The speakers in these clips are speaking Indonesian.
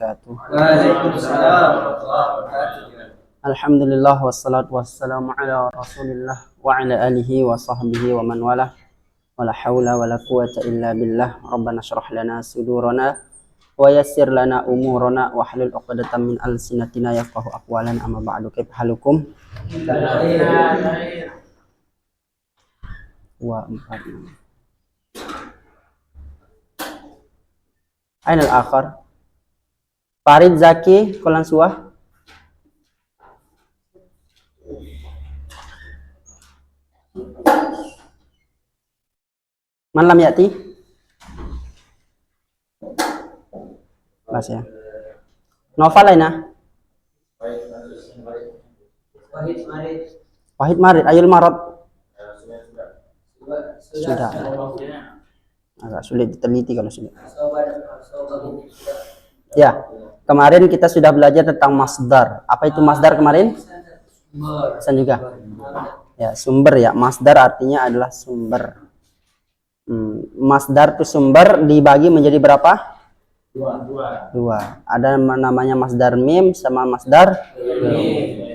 Waalaikumsalam warahmatullahi wabarakatuh. Alhamdulillah wassalatu wassalamu ala Rasulillah wa ala alihi wa sahbihi wa man wala wala haula wala quwata illa billah. Rabbana syrah lana sudurana wa yassir lana umurana wa hlul 'uqdatam min alsinatina yafqahu aqwalana. Amma ba'du. Kaifa halukum? Wa empat. Aina al-akhar? Farid Zaki Kolan Suah. Man lam yati? Bas ya. Novel lainnya? Wahid Marid. Ayul Marad. Sudah. Agak sulit diteliti kalau sudah. Ya, kemarin kita sudah belajar tentang masdar. Apa itu masdar kemarin? Pesan juga. Ya, sumber ya. Masdar artinya adalah sumber. Masdar itu sumber dibagi menjadi berapa? Dua. Ada namanya masdar mim sama masdar mim.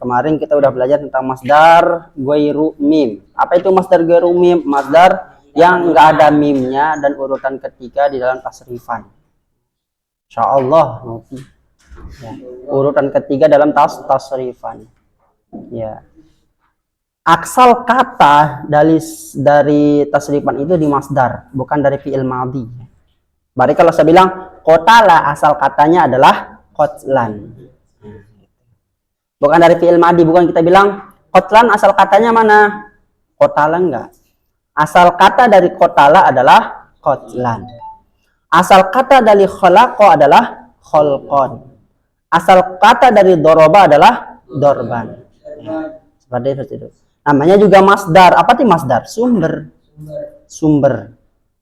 Kemarin kita udah belajar tentang masdar ghairu mim. Apa itu masdar ghairu mim? Masdar yang enggak ada mimnya dan urutan ketiga di dalam tasrifan. Insyaallah nanti. Ya. Urutan ketiga dalam tasrifan. Ya. Asal kata dari tasrifan itu di masdar, bukan dari fi'il madhi. Berarti kalau saya bilang qotala, asal katanya adalah qotlan. Bukan dari fi'il madhi, bukan kita bilang qotlan asal katanya mana? Qotala enggak. Asal kata dari qotala adalah qotlan. Asal kata dari khalaqa adalah kholqon. Asal kata dari doroba adalah dorban. Ya, seperti itu. Namanya juga masdar. Apa sih masdar? Sumber.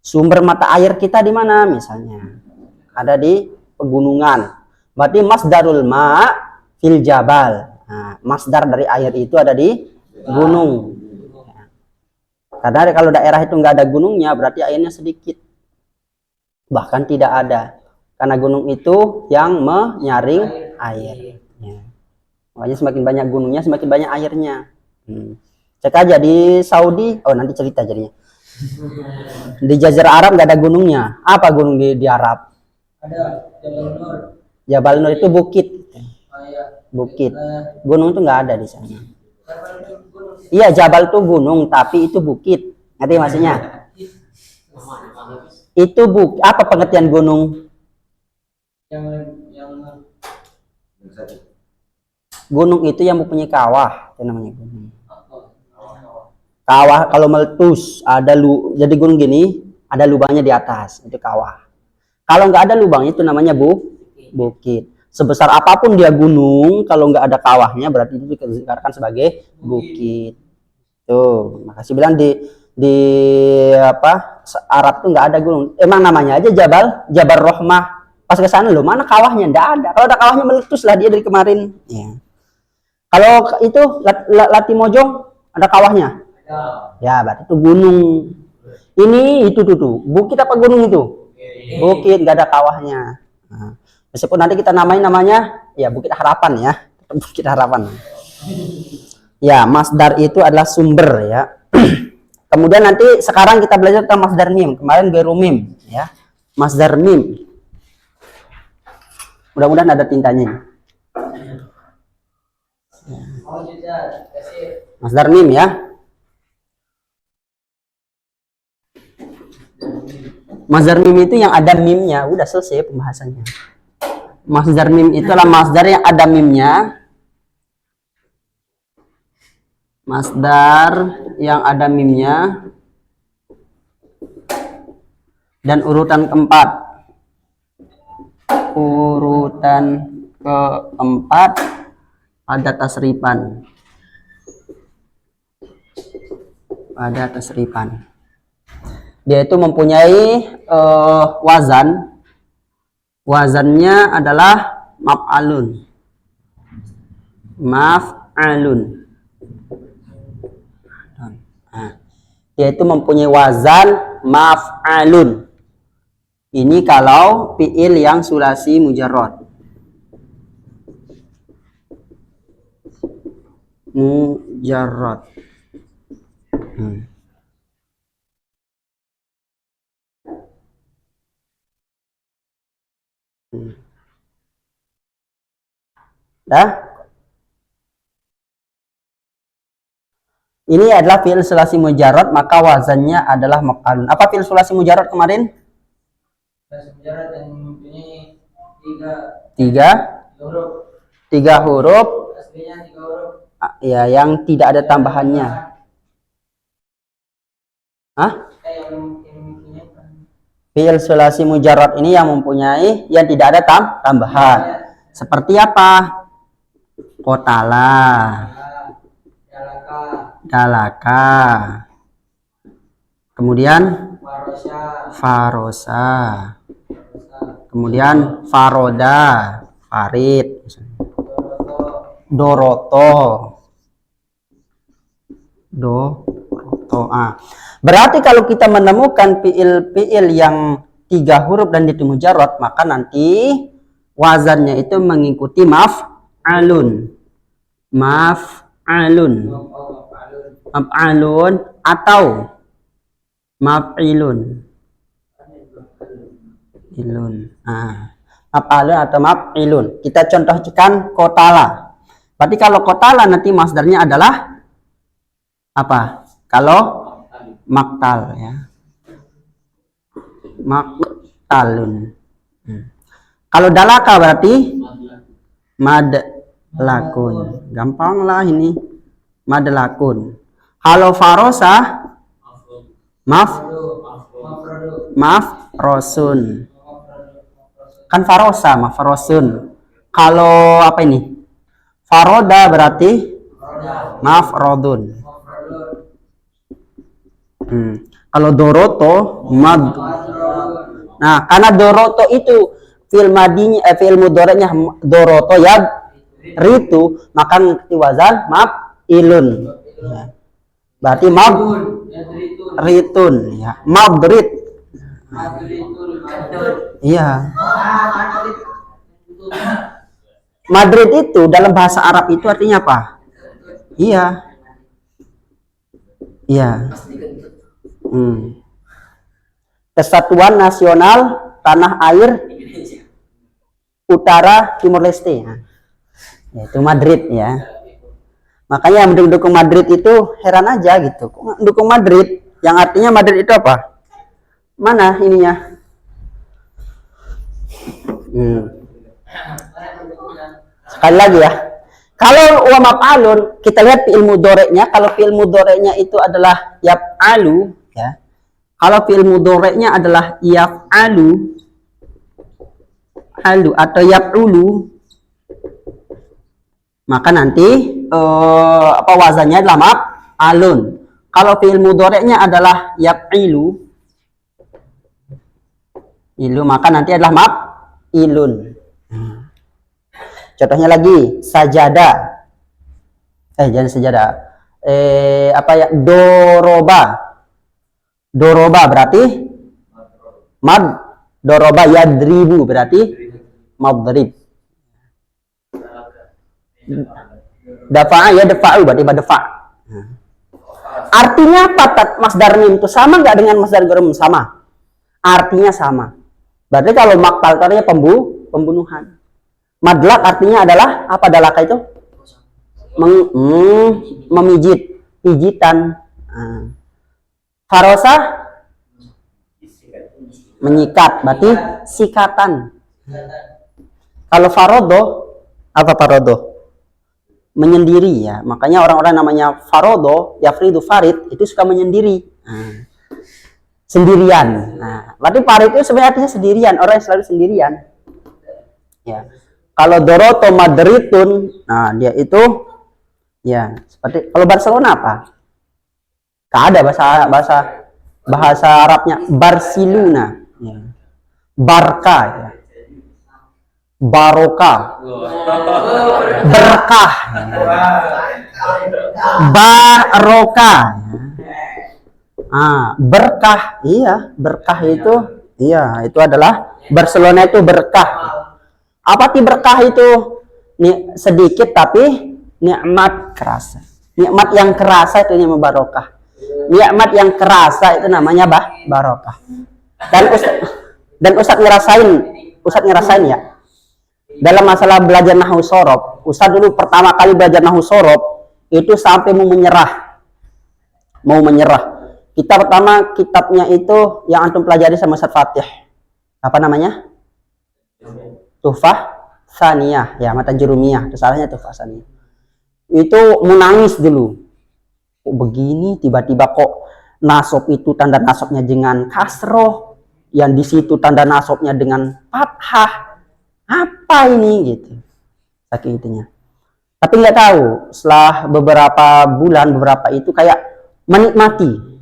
Sumber mata air kita di mana? Misalnya ada di pegunungan. Berarti masdarul ma fil jabal. Nah, masdar dari air itu ada di gunung. Ya. Karena kalau daerah itu nggak ada gunungnya, berarti airnya sedikit. Bahkan tidak ada, karena gunung itu yang menyaring air. Ya. Makanya semakin banyak gunungnya, semakin banyak airnya. Cek aja di Saudi, nanti cerita jadinya. Di Jazirah Arab nggak ada gunungnya. Apa gunung di Arab? Ada Jabal Nur. Jabal Nur itu bukit. Bukit. Gunung itu nggak ada di sana. Iya, Jabal itu gunung, tapi itu bukit. Ngerti maksudnya? Itu apa pengertian gunung? Gunung itu yang mempunyai kawah, itu namanya gunung. Kawah kalau meletus ada jadi gunung gini, ada lubangnya di atas, itu kawah. Kalau nggak ada lubangnya itu namanya bukit. Sebesar apapun dia gunung, kalau nggak ada kawahnya berarti itu dikatakan sebagai bukit. Tuh, makasih bilang di Arab tuh nggak ada gunung. Emang namanya aja Jabal Rohmah. Pas ke sana loh, mana kawahnya? Nggak ada. Kalau ada kawahnya meletus lah dia dari kemarin. Ya. Kalau itu Latimojong ada kawahnya? Ya, berarti itu gunung. Ini itu tuh. Bukit apa gunung itu? Bukit, nggak ada kawahnya. Nah, meskipun nanti kita namanya ya Bukit Harapan ya. Bukit Harapan. Ya, masdar itu adalah sumber ya. Kemudian nanti sekarang kita belajar tentang masdar mim. Kemarin ghairu mim ya. Masdar mim. Mudah-mudahan ada tintanya. Masdar mim ya. Masdar mim itu yang ada mimnya. Udah selesai pembahasannya. Masdar mim itu adalah masdar yang ada mimnya. Masdar yang ada mimnya dan urutan keempat pada tasrifan. Dia itu mempunyai wazannya adalah maf'alun. Dia itu mempunyai wazan maf'alun. Ini kalau fiil yang sulasi mujarrad. Mujarrad. Dah? Ini adalah fiil sulasi mujarrad, maka wazannya adalah maf'alun. Apa fiil sulasi mujarrad kemarin? Sejarah yang mempunyai Tiga huruf. aslinya 3 huruf. Ya, yang tidak ada tambahannya. Hah? Yang mempunyai Fiil sulasi mujarrad ini yang mempunyai, yang tidak ada tambahan. Seperti apa? Qotala, dalaka, kemudian farosa, kemudian faroda, farid, doroto. Berarti kalau kita menemukan fiil yang 3 huruf dan itu mujarrad, maka nanti wazannya itu mengikuti maf'alun atau maf'ilun. Maf'alun atau maf'ilun. Kita contohkan qotala. Berarti kalau qotala nanti masdarnya adalah apa? Kalau maktal, ya. Maktalun. Kalau dalaka berarti madlakun. Gampang lah ini. Madlakun. Kalau farosa mafrosun. Kan farosa mafrosun. Kalau apa ini? Faroda berarti mafrodun. Kalau doroto Nah, karena doroto itu fi'il madinya fi'il mudhari'nya doroto ya ritu, maka mengikuti wazan maf'ilun. Ya. Berarti ritun, ya. Madrid. Iya. Madrid itu dalam bahasa Arab itu artinya apa? Iya. Iya. Kesatuan Nasional Tanah Air Utara Timur Leste, yaitu Madrid, ya. Makanya yang mendukung Madrid itu heran aja gitu, mendukung Madrid yang artinya Madrid itu apa? Mana ininya? Sekali lagi ya, kalau wa maf'alun kita lihat fi'il mudhari'nya. Kalau fi'il mudhari'nya itu adalah yaf'alu, ya. Kalau fi'il mudhari'nya adalah yaf'alu atau yaf'ulu, maka nanti wazannya adalah maf'alun. Kalau fi'il mudhari'nya adalah yaf'ilu, maka nanti adalah maf'ilun. Contohnya lagi sajada. Jangan sajada. Doroba berarti doroba yadribu berarti madrib. Dafa'a ya dafa'u berarti dafa'. Artinya apa masdar mim itu sama nggak dengan masdar garam? Sama. Artinya sama. Berarti kalau maktal itu artinya pembunuhan. Madlak artinya adalah apa? Dalaka itu memijit, pijitan. Farosa menyikat, berarti sikatan. Kalau farodo, apa farodo? Menyendiri, ya. Makanya orang-orang namanya farodo, yafridu farid, itu suka menyendiri. Sendirian. Berarti farid itu sebenarnya artinya sendirian, orang yang selalu sendirian. Ya. Kalau doroto madritun, dia itu ya seperti kalau Barcelona apa? Gak ada bahasa Arabnya. Barcelona, ya. Barca, ya. Baroka, berkah, baroka, berkah, iya berkah itu Iya, itu adalah Barcelona itu berkah. Apa arti berkah itu? Sedikit tapi nikmat kerasa. Nikmat yang kerasa itu namanya barokah. Nikmat yang kerasa itu namanya barokah. Dan Ustaz ngerasain ya. Dalam masalah belajar nahwu sorob, Ustaz dulu pertama kali belajar nahwu sorob itu sampai mau menyerah. Kita pertama kitabnya itu yang antum pelajari sama Ustaz Fatih. Apa namanya? Tuhfah Saniyah, ya mata jurumiyah. Salahnya Tuhfah Saniyah. Itu menangis dulu. Kok begini tiba-tiba kok nasab itu tanda nasabnya dengan kasroh, yang di situ tanda nasabnya dengan fathah. Apa ini gitu? Saking itunya. Tapi nggak tahu, setelah beberapa bulan, itu kayak menikmati.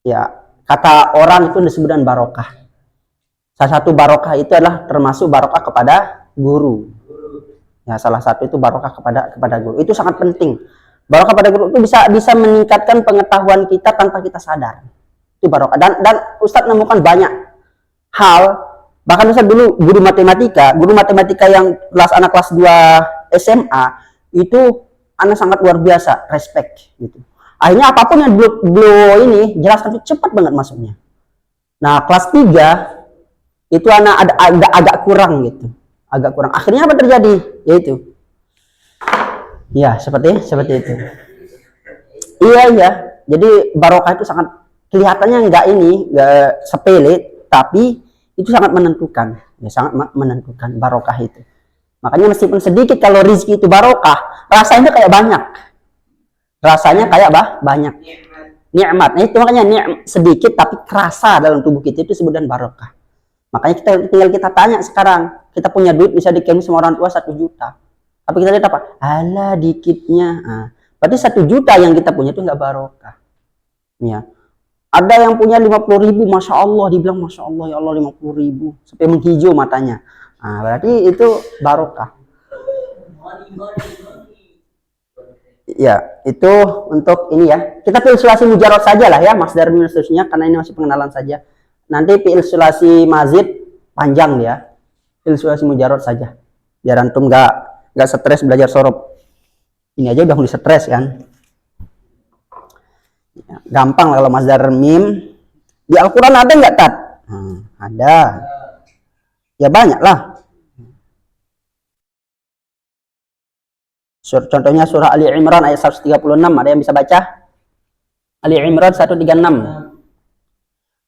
Ya, kata orang itu disebut dengan barokah. Salah satu barokah itu adalah termasuk barokah kepada guru. Ya, salah satu itu barokah kepada guru. Itu sangat penting. Barokah pada guru itu bisa meningkatkan pengetahuan kita tanpa kita sadar. Itu barokah. Dan Ustadz menemukan banyak hal. Bahkan Ustadz dulu guru matematika yang anak kelas 2 SMA itu anak sangat luar biasa, respect gitu. Akhirnya apapun yang beliau ini jelaskan itu cepat banget masuknya. Nah, kelas 3 itu anak agak kurang gitu. Agak kurang. Akhirnya apa terjadi? Yaitu ya, seperti itu. Iya. Jadi barokah itu sangat kelihatannya enggak sepele, tapi itu sangat menentukan. Ya, sangat menentukan barokah itu. Makanya meskipun sedikit kalau rezeki itu barokah, rasanya kayak banyak. Banyak. Nikmat. Nah, itu makanya sedikit tapi kerasa dalam tubuh kita itu disebut dengan barokah. Makanya tinggal kita tanya sekarang, kita punya duit bisa dikirim sama orang tua 1 juta. Tapi kita lihat apa? Alah dikitnya. Berarti 1 juta yang kita punya itu nggak barokah. Ya. Ada yang punya 50.000, Masya Allah, dibilang Masya Allah, ya Allah 50.000. Sampai menghijau matanya. Berarti itu barokah. Ya, itu untuk ini ya. Kita fi'il sulasi mujarrad saja lah ya, masdar min seterusnya, karena ini masih pengenalan saja. Nanti fi'il sulasi mazid panjang ya. Fi'il sulasi mujarrad saja. Biar antum nggak stres belajar sorob. Ini aja udah mulai stres kan. Ya, gampang lah kalau masdar mim. Di Al-Quran ada nggak Tat? Ada. Ya banyak lah. Contohnya surah Ali Imran ayat 136. Ada yang bisa baca? Ali Imran 136.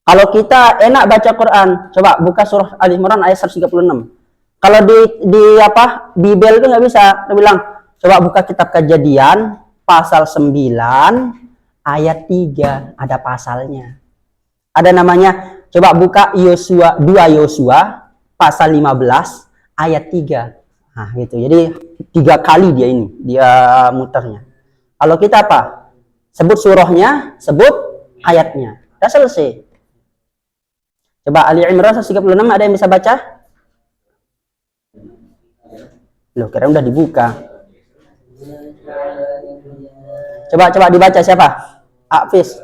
Kalau kita enak baca Quran, coba buka surah Ali Imran ayat 136. Kalau di Bible itu nggak bisa. Dia bilang, coba buka kitab Kejadian pasal 9 ayat 3, ada pasalnya. Ada namanya, coba buka 2 Yosua pasal 15 ayat 3. Nah, gitu. Jadi 3 kali dia muternya. Kalau kita apa? Sebut surahnya, sebut ayatnya. Udah selesai. Coba Ali Imran 136 ada yang bisa baca? Loh, kira udah dibuka. Coba dibaca siapa? Hafiz.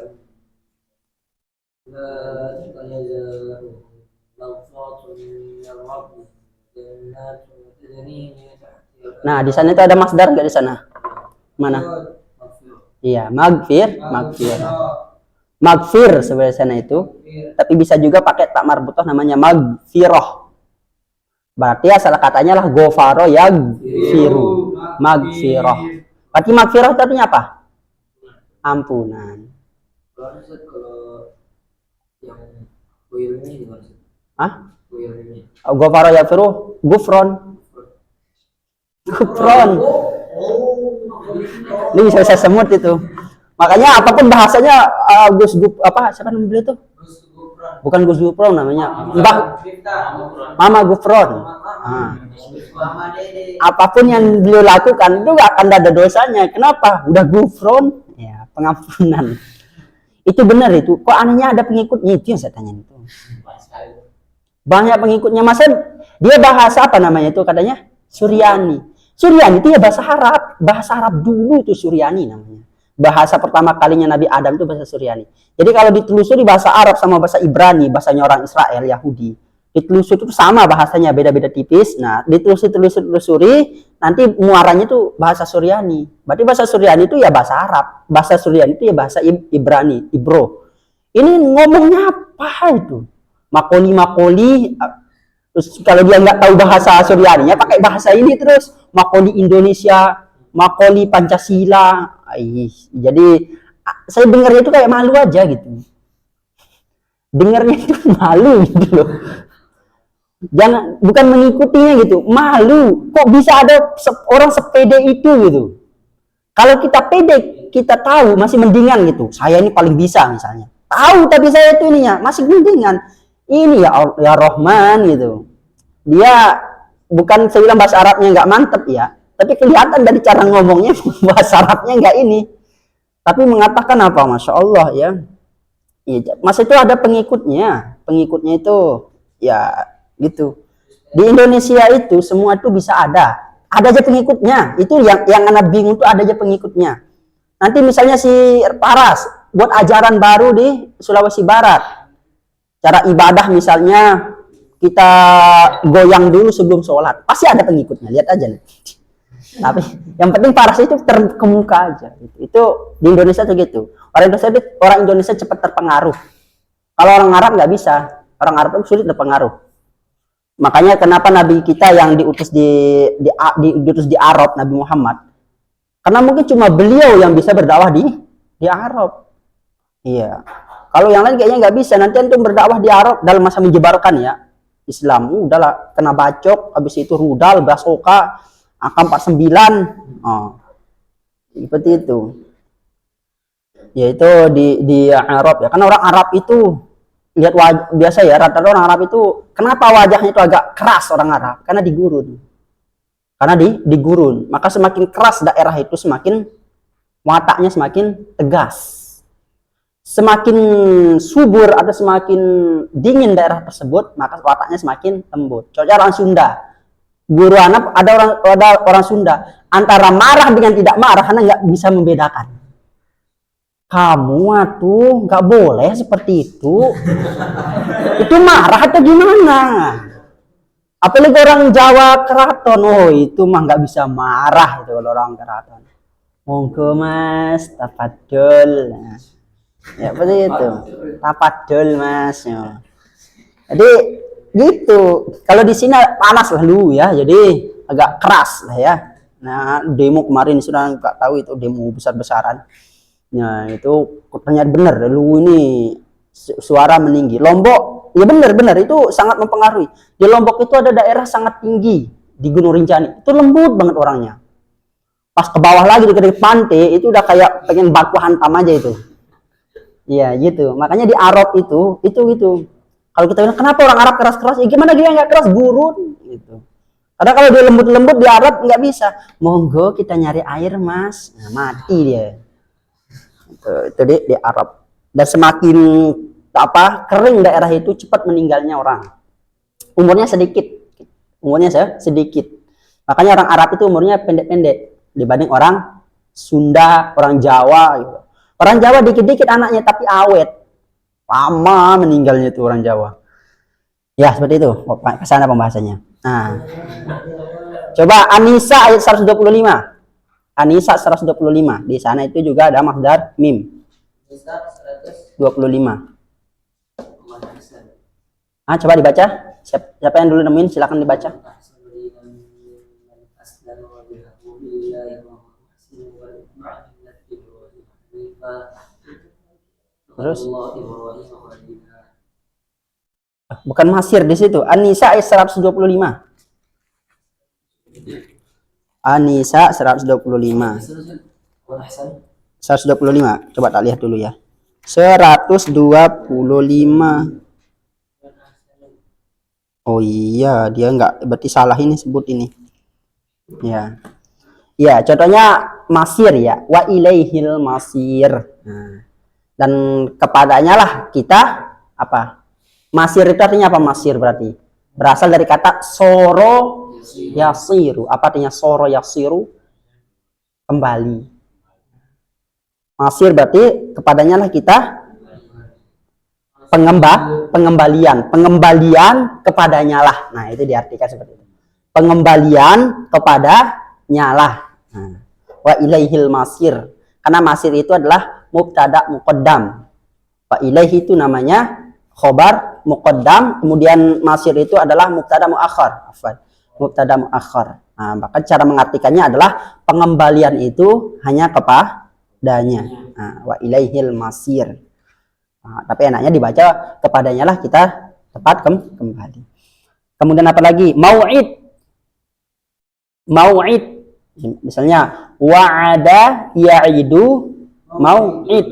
Nah, di sana itu ada masdar nggak di sana? Mana? Iya, magfir. Magfir sebenarnya sana itu. Tapi bisa juga pakai tak marbutoh namanya magfiroh. Berarti asal katanya lah gofaro yagfiru. Magfiroh. Berarti magfiroh itu artinya apa? Ampunan. Kalau yang ini gimana sih? Gofaro yagfiru, gufron. Ini bisa semut itu. Makanya apapun bahasanya siapa namanya beliau tuh? Bukan Gus Gufron namanya. Mama Gufron. Apapun yang beliau lakukan itu gak akan ada dosanya. Kenapa? Udah Gufron, ya pengampunan. Itu benar itu. Kok anehnya ada pengikutnya, itu yang saya tanya itu. Banyak pengikutnya. Masa dia bahasa apa namanya itu katanya? Suryani itu ya bahasa Arab dulu itu Suryani namanya. Bahasa pertama kalinya Nabi Adam itu bahasa Suryani. Jadi kalau ditelusuri bahasa Arab sama bahasa Ibrani, bahasanya orang Israel, Yahudi, ditelusuri itu sama bahasanya, beda-beda tipis. Nah, ditelusuri, nanti muaranya itu bahasa Suryani. Berarti bahasa Suryani itu ya bahasa Arab. Bahasa Suryani itu ya bahasa Ibrani, Ibro. Ini ngomongnya apa itu? Makoli. Terus kalau dia nggak tahu bahasa Suryaninya, pakai bahasa ini terus. Makoli Indonesia, makoli Pancasila. Jadi saya dengarnya itu kayak malu aja gitu. Dengarnya itu malu gitu loh. Jangan, bukan mengikutinya gitu, malu. Kok bisa ada orang sepede itu gitu. Kalau kita pede, kita tahu masih mendingan gitu. Saya ini paling bisa misalnya. Tahu tapi saya itu ininya masih mendingan. Ini ya Rahman gitu. Dia bukan saya bilang bahasa Arabnya nggak mantep ya, tapi kelihatan dari cara ngomongnya bahasa Arabnya nggak ini. Tapi mengatakan apa? Masya Allah ya. Mas itu ada pengikutnya. Pengikutnya itu ya gitu. Di Indonesia itu semua itu bisa ada aja pengikutnya. Itu yang anak bingung tuh ada aja pengikutnya. Nanti misalnya si Paras buat ajaran baru di Sulawesi Barat. Cara ibadah misalnya kita goyang dulu sebelum sholat, pasti ada pengikutnya. Lihat aja nih. Tapi yang penting Paras itu terkemuka aja. Itu di Indonesia tuh gitu. Orang Indonesia cepat terpengaruh. Kalau orang Arab nggak bisa. Orang Arab itu sulit terpengaruh. Makanya kenapa Nabi kita yang diutus diutus di Arab, Nabi Muhammad, karena mungkin cuma beliau yang bisa berdakwah di Arab. Iya. Kalau yang lain kayaknya nggak bisa. Nanti antum berdakwah di Arab dalam masa menyebarkan ya Islam, udahlah kena bacok, habis itu rudal, basoka, AK-49, seperti itu. Yaitu di Arab ya. Karena orang Arab itu lihat biasa ya, rata-rata orang Arab itu kenapa wajahnya itu agak keras orang Arab? Karena digurun. Karena digurun. Maka semakin keras daerah itu semakin wataknya semakin tegas. Semakin subur atau semakin dingin daerah tersebut, maka wataknya semakin lembut. Contohnya orang Sunda. Guru anak ada orang Sunda antara marah dengan tidak marah karena nggak bisa membedakan. Kamu tuh nggak boleh seperti itu. Itu marah atau gimana? Apalagi orang Jawa keraton, oh itu mah nggak bisa marah itu kalau orang keraton. Monggo mas, tafadhol. Ya seperti itu, tafadhol mas. Ya. Jadi gitu. Kalau di sini panas lah lu ya, jadi agak keras lah ya. Nah demo kemarin sudah nggak tahu itu demo besar-besaran. Nah itu ternyata benar, lu ini suara meninggi. Lombok, ya benar itu sangat mempengaruhi. Di Lombok itu ada daerah sangat tinggi di Gunung Rinjani, itu lembut banget orangnya. Pas ke bawah lagi di pantai itu udah kayak pengen baku hantam aja itu. Iya gitu. Makanya di Arab itu gitu. Kalau kita bilang kenapa orang Arab keras-keras, ya gimana dia nggak keras, gurun gitu. Karena kalau dia lembut-lembut di Arab nggak bisa. Monggo kita nyari air mas, nah, mati dia. Itu di Arab. Dan semakin kering daerah itu cepat meninggalnya orang. Umurnya sedikit. Makanya orang Arab itu umurnya pendek-pendek dibanding orang Sunda, orang Jawa gitu. Orang Jawa dikit-dikit anaknya tapi awet. Lama meninggalnya itu orang Jawa. Ya, seperti itu. Kesana pembahasannya. Nah. Coba An-Nisa ayat 125. An-Nisa 125. Di sana itu juga ada masdar mim. 25. Coba dibaca. Siapa yang dulu nemuin silakan dibaca. Terus bukan masir di situ. An-Nisa ayat 125. An-Nisa 125. 125. Coba tak lihat dulu ya. 125. Oh iya, dia enggak berarti salah ini sebut ini. Ya. Ya, contohnya masir ya. Wa ilaihil masir. Nah. Dan kepadanya lah kita apa? Masir itu artinya apa masir berarti? Berasal dari kata soro yasiru. Apa artinya soro yasiru? Kembali. Masir berarti kepadanya lah kita pengembalian kepadanya lah. Nah, itu diartikan seperti itu. Pengembalian kepadanya lah. Nah, wa ilaihil masir. Karena masir itu adalah mubtada muqaddam. Wa ilaihi itu namanya khobar muqaddam, kemudian masir itu adalah mubtada muakhar. Mubtada muakhar. Nah, maka cara mengartikannya adalah pengembalian itu hanya kepadanya. Nah, wa ilaihil masir. Nah, tapi enaknya dibaca kepadanya lah kita tepat kembali. Kemudian apa lagi? Mau'id. Mau'id. Misalnya wa'ada ya'idu mau'id.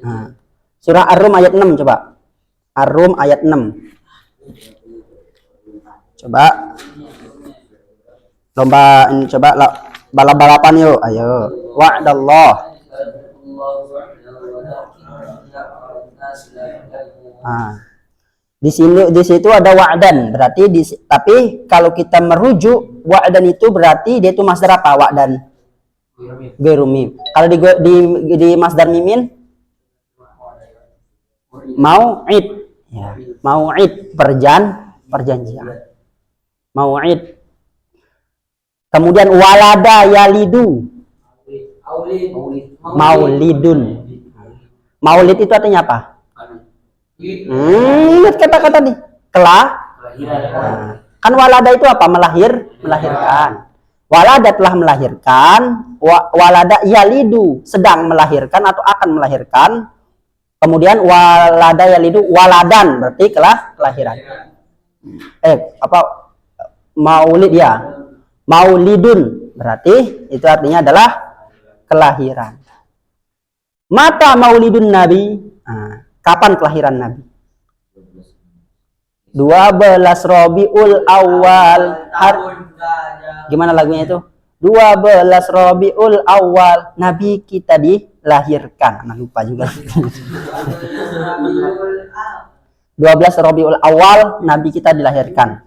Nah, surah Ar-Rum ayat 6 coba. Ar-Rum ayat 6. Coba. Lomba ini coba balap-balapan yuk. Ayo. Wa'dallah. Nah, di situ ada wa'dan, berarti tapi kalau kita merujuk wa'dan itu berarti dia itu masdar apa? Wa'dan ghairu mim. Kalau di masdar mimin mau'id, ya, mau'id perjanjian. Mau'id. Kemudian walada yalidu. Maulidun. Maulid itu artinya apa? Lihat kata-kata nih. Nah, kan walada itu apa? Melahirkan. Walada telah melahirkan. Walada yalidu sedang melahirkan atau akan melahirkan. Kemudian walada yalidu waladan berarti kelahiran. Maulid ya. Maulidun berarti itu artinya adalah kelahiran. Mata maulidun Nabi. Nah, kapan kelahiran Nabi? 12 Rabiul Awal. Gimana lagunya itu? 12 Rabiul Awal Nabi kita dilahirkan. Nah, lupa juga. 12 Rabiul Awal Nabi kita dilahirkan.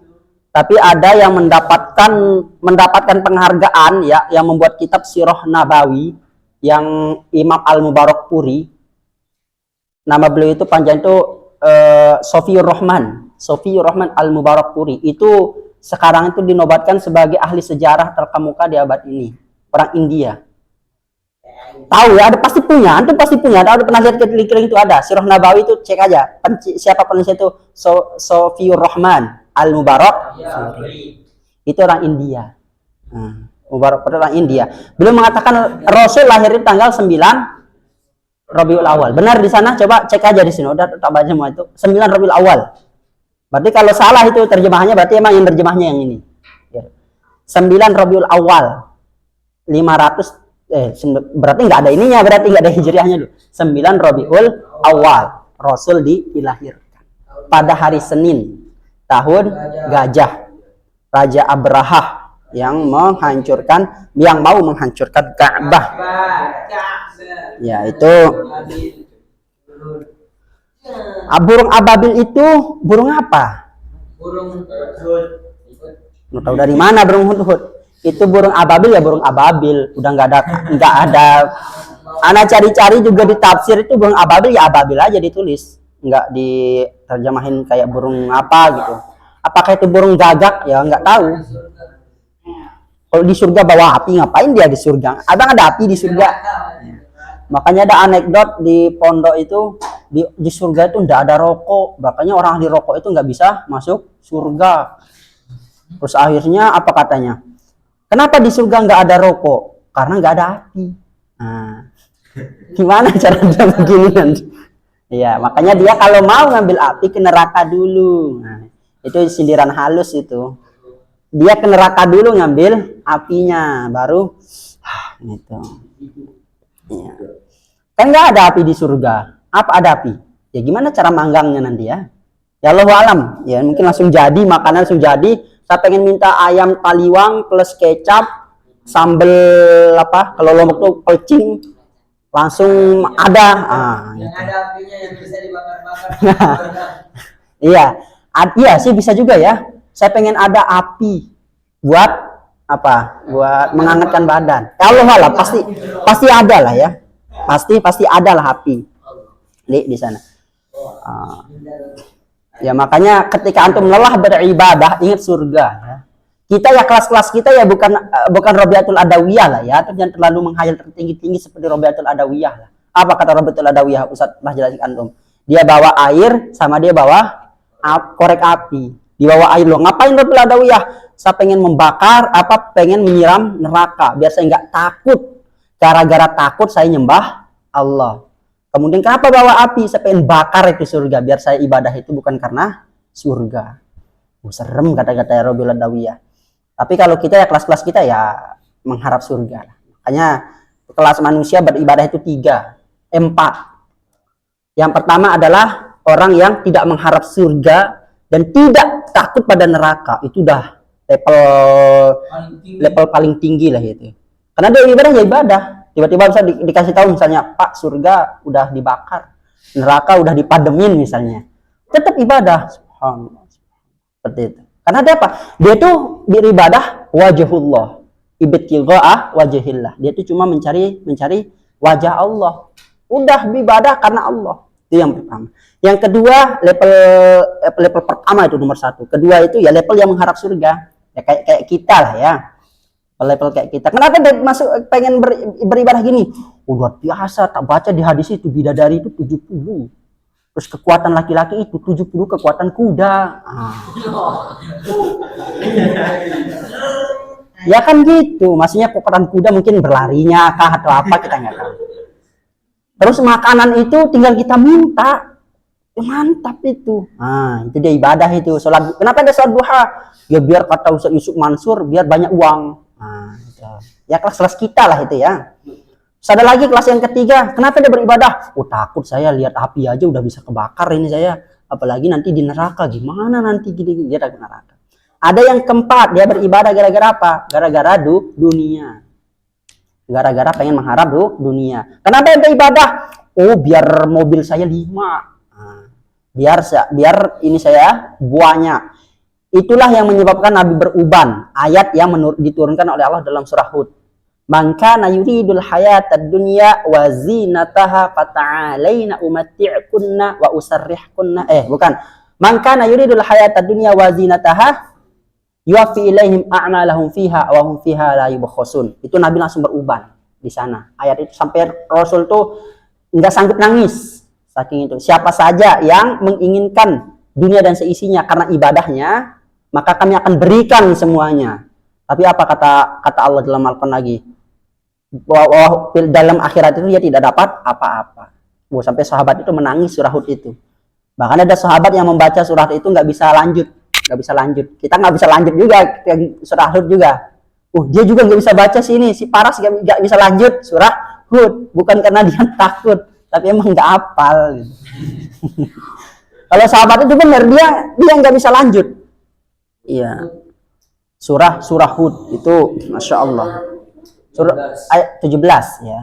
Tapi ada yang mendapatkan penghargaan ya, yang membuat kitab Sirah Nabawi yang Imam Al-Mubarakpuri. Nama beliau itu panjang itu Sofiur Rahman Al-Mubarakpuri. Itu sekarang itu dinobatkan sebagai ahli sejarah terkemuka di abad ini. Orang India. Tahu ya, ada pasti punya. Antum pasti punya. Ada pernah lihat link itu ada. Sirah Nabawi itu cek aja. Siapa penulis itu? Sofiur Rahman Al-Mubarak. Itu orang India. Mubarak orang India. Beliau mengatakan Rasul lahir di tanggal 9 Rabiul Awal. Benar di sana? Coba cek aja di sini. Udah tak baca semua itu. 9 Rabiul Awal. Berarti kalau salah itu terjemahannya berarti emang yang terjemahnya yang ini. 9 Rabiul Awal. 500 berarti nggak ada ininya, berarti nggak ada hijriahnya dulu. 9 Rabiul Awal. Rasul dilahirkan pada hari Senin tahun Gajah. Raja Abrahah yang mau menghancurkan Ka'bah. Ya, itu. Burung ababil itu burung apa? Burung hudhud. Tahu dari mana burung hudhud? Itu burung ababil ya, burung ababil. Udah nggak ada. Anak cari-cari juga di tafsir itu burung ababil ya ababil aja ditulis. Nggak diterjemahin kayak burung apa gitu. Apakah itu burung gagak? Ya nggak tahu. Kalau di surga bawa api, ngapain dia di surga? Abang ada api di surga. Makanya ada anekdot di pondok itu, di surga itu nggak ada rokok. Makanya orang ahli rokok itu nggak bisa masuk surga. Terus akhirnya apa katanya? Kenapa di surga nggak ada rokok? Karena nggak ada api. Nah, gimana cara dia begini nanti? Iya, makanya dia kalau mau ngambil api ke neraka dulu. Nah, itu sindiran halus itu. Dia ke neraka dulu ngambil apinya, baru gitu. Ya. Kan nggak ada api di surga. Apa ada api? Ya gimana cara manggangnya nanti ya? Ya Allahu alam. Ya mungkin langsung jadi, makanan langsung jadi. Saya pengen minta ayam taliwang plus kecap, sambel apa? Kalau Lombok tuh pecing, langsung ada. Yang gitu. Ada apinya yang bisa dibakar-bakar. Iya, iya sih bisa juga ya. Saya pengen ada api buat apa? Buat menghangatkan badan. Ya Allah malah pasti ada lah ya. pasti ada lah api di sana. Ya makanya ketika antum lelah beribadah, ingat surga ya. Kita ya kelas-kelas kita ya bukan Robiatul Adawiyah lah ya, jangan terlalu menghayal tertinggi-tinggi seperti Robiatul Adawiyah lah. Apa kata Robiatul Adawiyah? Ustaz lah jelasin antum. Dia bawa air sama dia bawa korek api. Dibawa air loh. Ngapain Robiatul Adawiyah? Saya pengen membakar, pengen menyiram neraka biar saya nggak takut. Gara-gara takut saya nyembah Allah. Kemudian kenapa bawa api? Saya pengen bakar itu surga biar saya ibadah itu bukan karena surga. Serem kata-kata Robiatul Adawiyah. Tapi kalau kita ya kelas-kelas kita ya mengharap surga. Makanya kelas manusia beribadah itu 4. Yang pertama adalah orang yang tidak mengharap surga dan tidak takut pada neraka. Itu udah level paling tinggi lah itu. Karena dia ibadah ya ibadah. Tiba-tiba bisa dikasih tahu misalnya, Pak, surga udah dibakar, neraka udah dipademin misalnya. Tetap ibadah. Subhanallah. Seperti itu. Karena dia apa? Dia tuh beribadah wajhullah, ibtigha'ah wajhillah. Dia tuh cuma mencari wajah Allah. Udah beribadah karena Allah. Itu yang pertama. Yang kedua, level pertama itu nomor 1. Kedua itu ya level yang mengharap surga. Ya kayak kita lah ya. Level kayak kita. Kenapa dia masuk pengen beribadah gini? Luar biasa, tak baca di hadis itu bidadari itu 70. Terus kekuatan laki-laki itu 70 kekuatan kuda. Ya kan gitu. Maksudnya kekuatan kuda mungkin berlarinya kah atau apa kita nggak tahu. Terus makanan itu tinggal kita minta. Mantap itu. Itu dia ibadah itu. Sholat. Kenapa ada sholat duha? Ya biar kata Ustaz Yusuf Mansur biar banyak uang. Ya kelas-kelas kita lah itu ya. Terus ada lagi kelas yang ketiga. Kenapa dia beribadah? Takut saya lihat api aja udah bisa kebakar ini saya. Apalagi nanti di neraka. Gimana nanti gini dia di neraka. Ada yang keempat. Dia beribadah gara-gara apa? Gara-gara dunia. Gara-gara pengen mengharap dunia. Kenapa dia beribadah? Biar mobil saya 5. Biar ini saya buahnya. Itulah yang menyebabkan Nabi beruban. Ayat yang diturunkan oleh Allah dalam surah Hud. Man kana yuridul hayatad dunya wa zinataha fata'alaina umatti'kunna wa usarrihkunna. Bukan. Man kana yuridul hayatad dunya wa zinataha yuwaffi ilaihim a'malahum fiha wa hum fiha la yubkhasun. Itu Nabi langsung beruban di sana. Ayat itu sampai Rasul tuh enggak sanggup nangis. Saking itu. Siapa saja yang menginginkan dunia dan seisinya karena ibadahnya, maka kami akan berikan semuanya. Tapi apa kata Allah dalam Al-Quran lagi? Bahwa dalam akhirat itu dia tidak dapat apa-apa. Sampai sahabat itu menangis surah Hud itu. Bahkan ada sahabat yang membaca surah itu nggak bisa lanjut. Kita nggak bisa lanjut juga surah Hud juga. Dia juga nggak bisa baca sini. Si Paras nggak bisa lanjut surah Hud. Bukan karena dia takut, tapi emang nggak hafal. Gitu. Kalau sahabat itu benar dia nggak bisa lanjut. Iya. Surah Hud itu Masya Allah. Surah ayat 17 ya.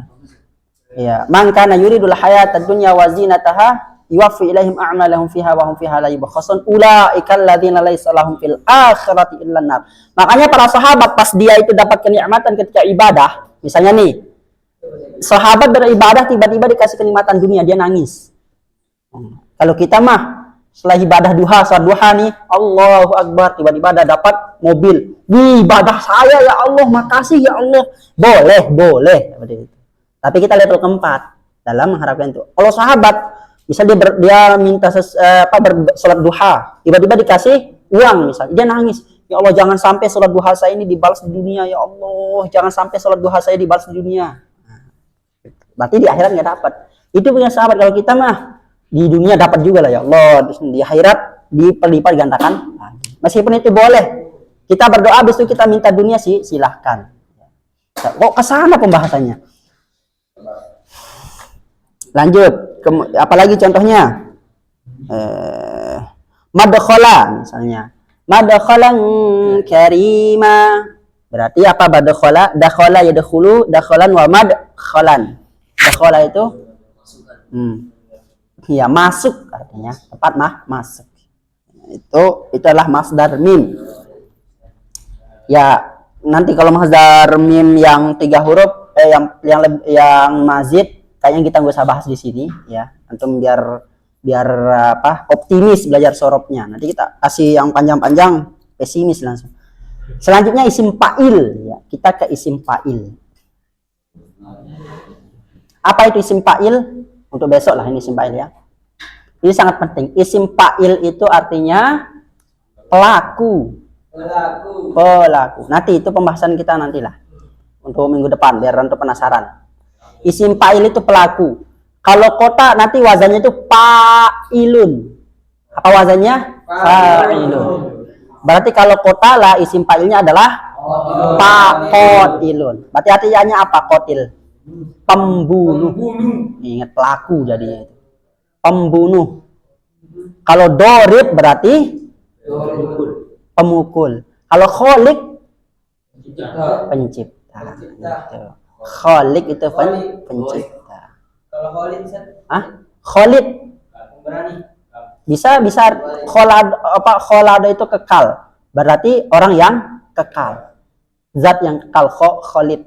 Iya. Man kana yuridul hayatad dunya wa zinataha yuwaffi ilaihim a'malahum fiha wa hum fiha la yubkhasun ulaikal ladzina laysa lahum fil akhirati illa nar. Makanya para sahabat pas dia itu dapat kenikmatan ketika ibadah, misalnya nih, sahabat beribadah tiba-tiba dikasih kenikmatan dunia dia nangis. Kalau kita mah setelah ibadah duha, saat duha nih, Allahu Akbar, tiba-tiba ada dapat mobil. Ibadah saya ya Allah, makasih ya Allah. Boleh. Tapi kita level keempat dalam mengharapkan itu. Kalau sahabat, misal dia minta sholat duha, tiba-tiba dikasih uang misalnya, dia nangis. Ya Allah, jangan sampai sholat duha saya ini dibalas di dunia ya Allah. Jangan sampai sholat duha saya dibalas di dunia. Berarti di akhirat nggak dapat. Itu punya sahabat. Kalau kita mah di dunia dapat juga lah ya Allah, di akhirat dilipat gandakan. Meskipun itu boleh kita berdoa habis itu kita minta dunia sih, silahkan. Kok kesana pembahasannya? Lanjut, apalagi contohnya? Madkhala misalnya. Madkhalan karima. Berarti apa madkhala? Dakhala yadkhulu, dakhalan wa madkhalan. Dakhala itu ya masuk artinya, tempat masuk. Itu adalah masdar mim. Ya, nanti kalau masdar mim yang 3 huruf yang mazid kayaknya kita nggak usah bahas di sini ya, antum biar apa optimis belajar sorobnya. Nanti kita kasih yang panjang-panjang, pesimis langsung. Selanjutnya isim fa'il ya, kita ke isim fa'il. Apa itu isim fa'il? Untuk besok lah ini isim fa'il ya. Ini sangat penting. Isim fa'il itu artinya pelaku. Pelaku. Nanti itu pembahasan kita nantilah. Untuk minggu depan biar untuk penasaran. Isim fa'il itu pelaku. Kalau kota nanti wazannya itu fa'ilun. Apa wazannya? Fa'ilun. Berarti kalau kota lah isim fa'ilnya adalah fa'ilun. Berarti artinya apa kotil? Pembunuh. Ingat pelaku jadinya itu. Pembunuh. Kalau dorib berarti pemukul. Kalau kholik pencipta. Kholik itu pencipta. Kalau Khalid Khalid berani. bisa kholado itu kekal. Berarti orang yang kekal. Zat yang kekal. Khalid.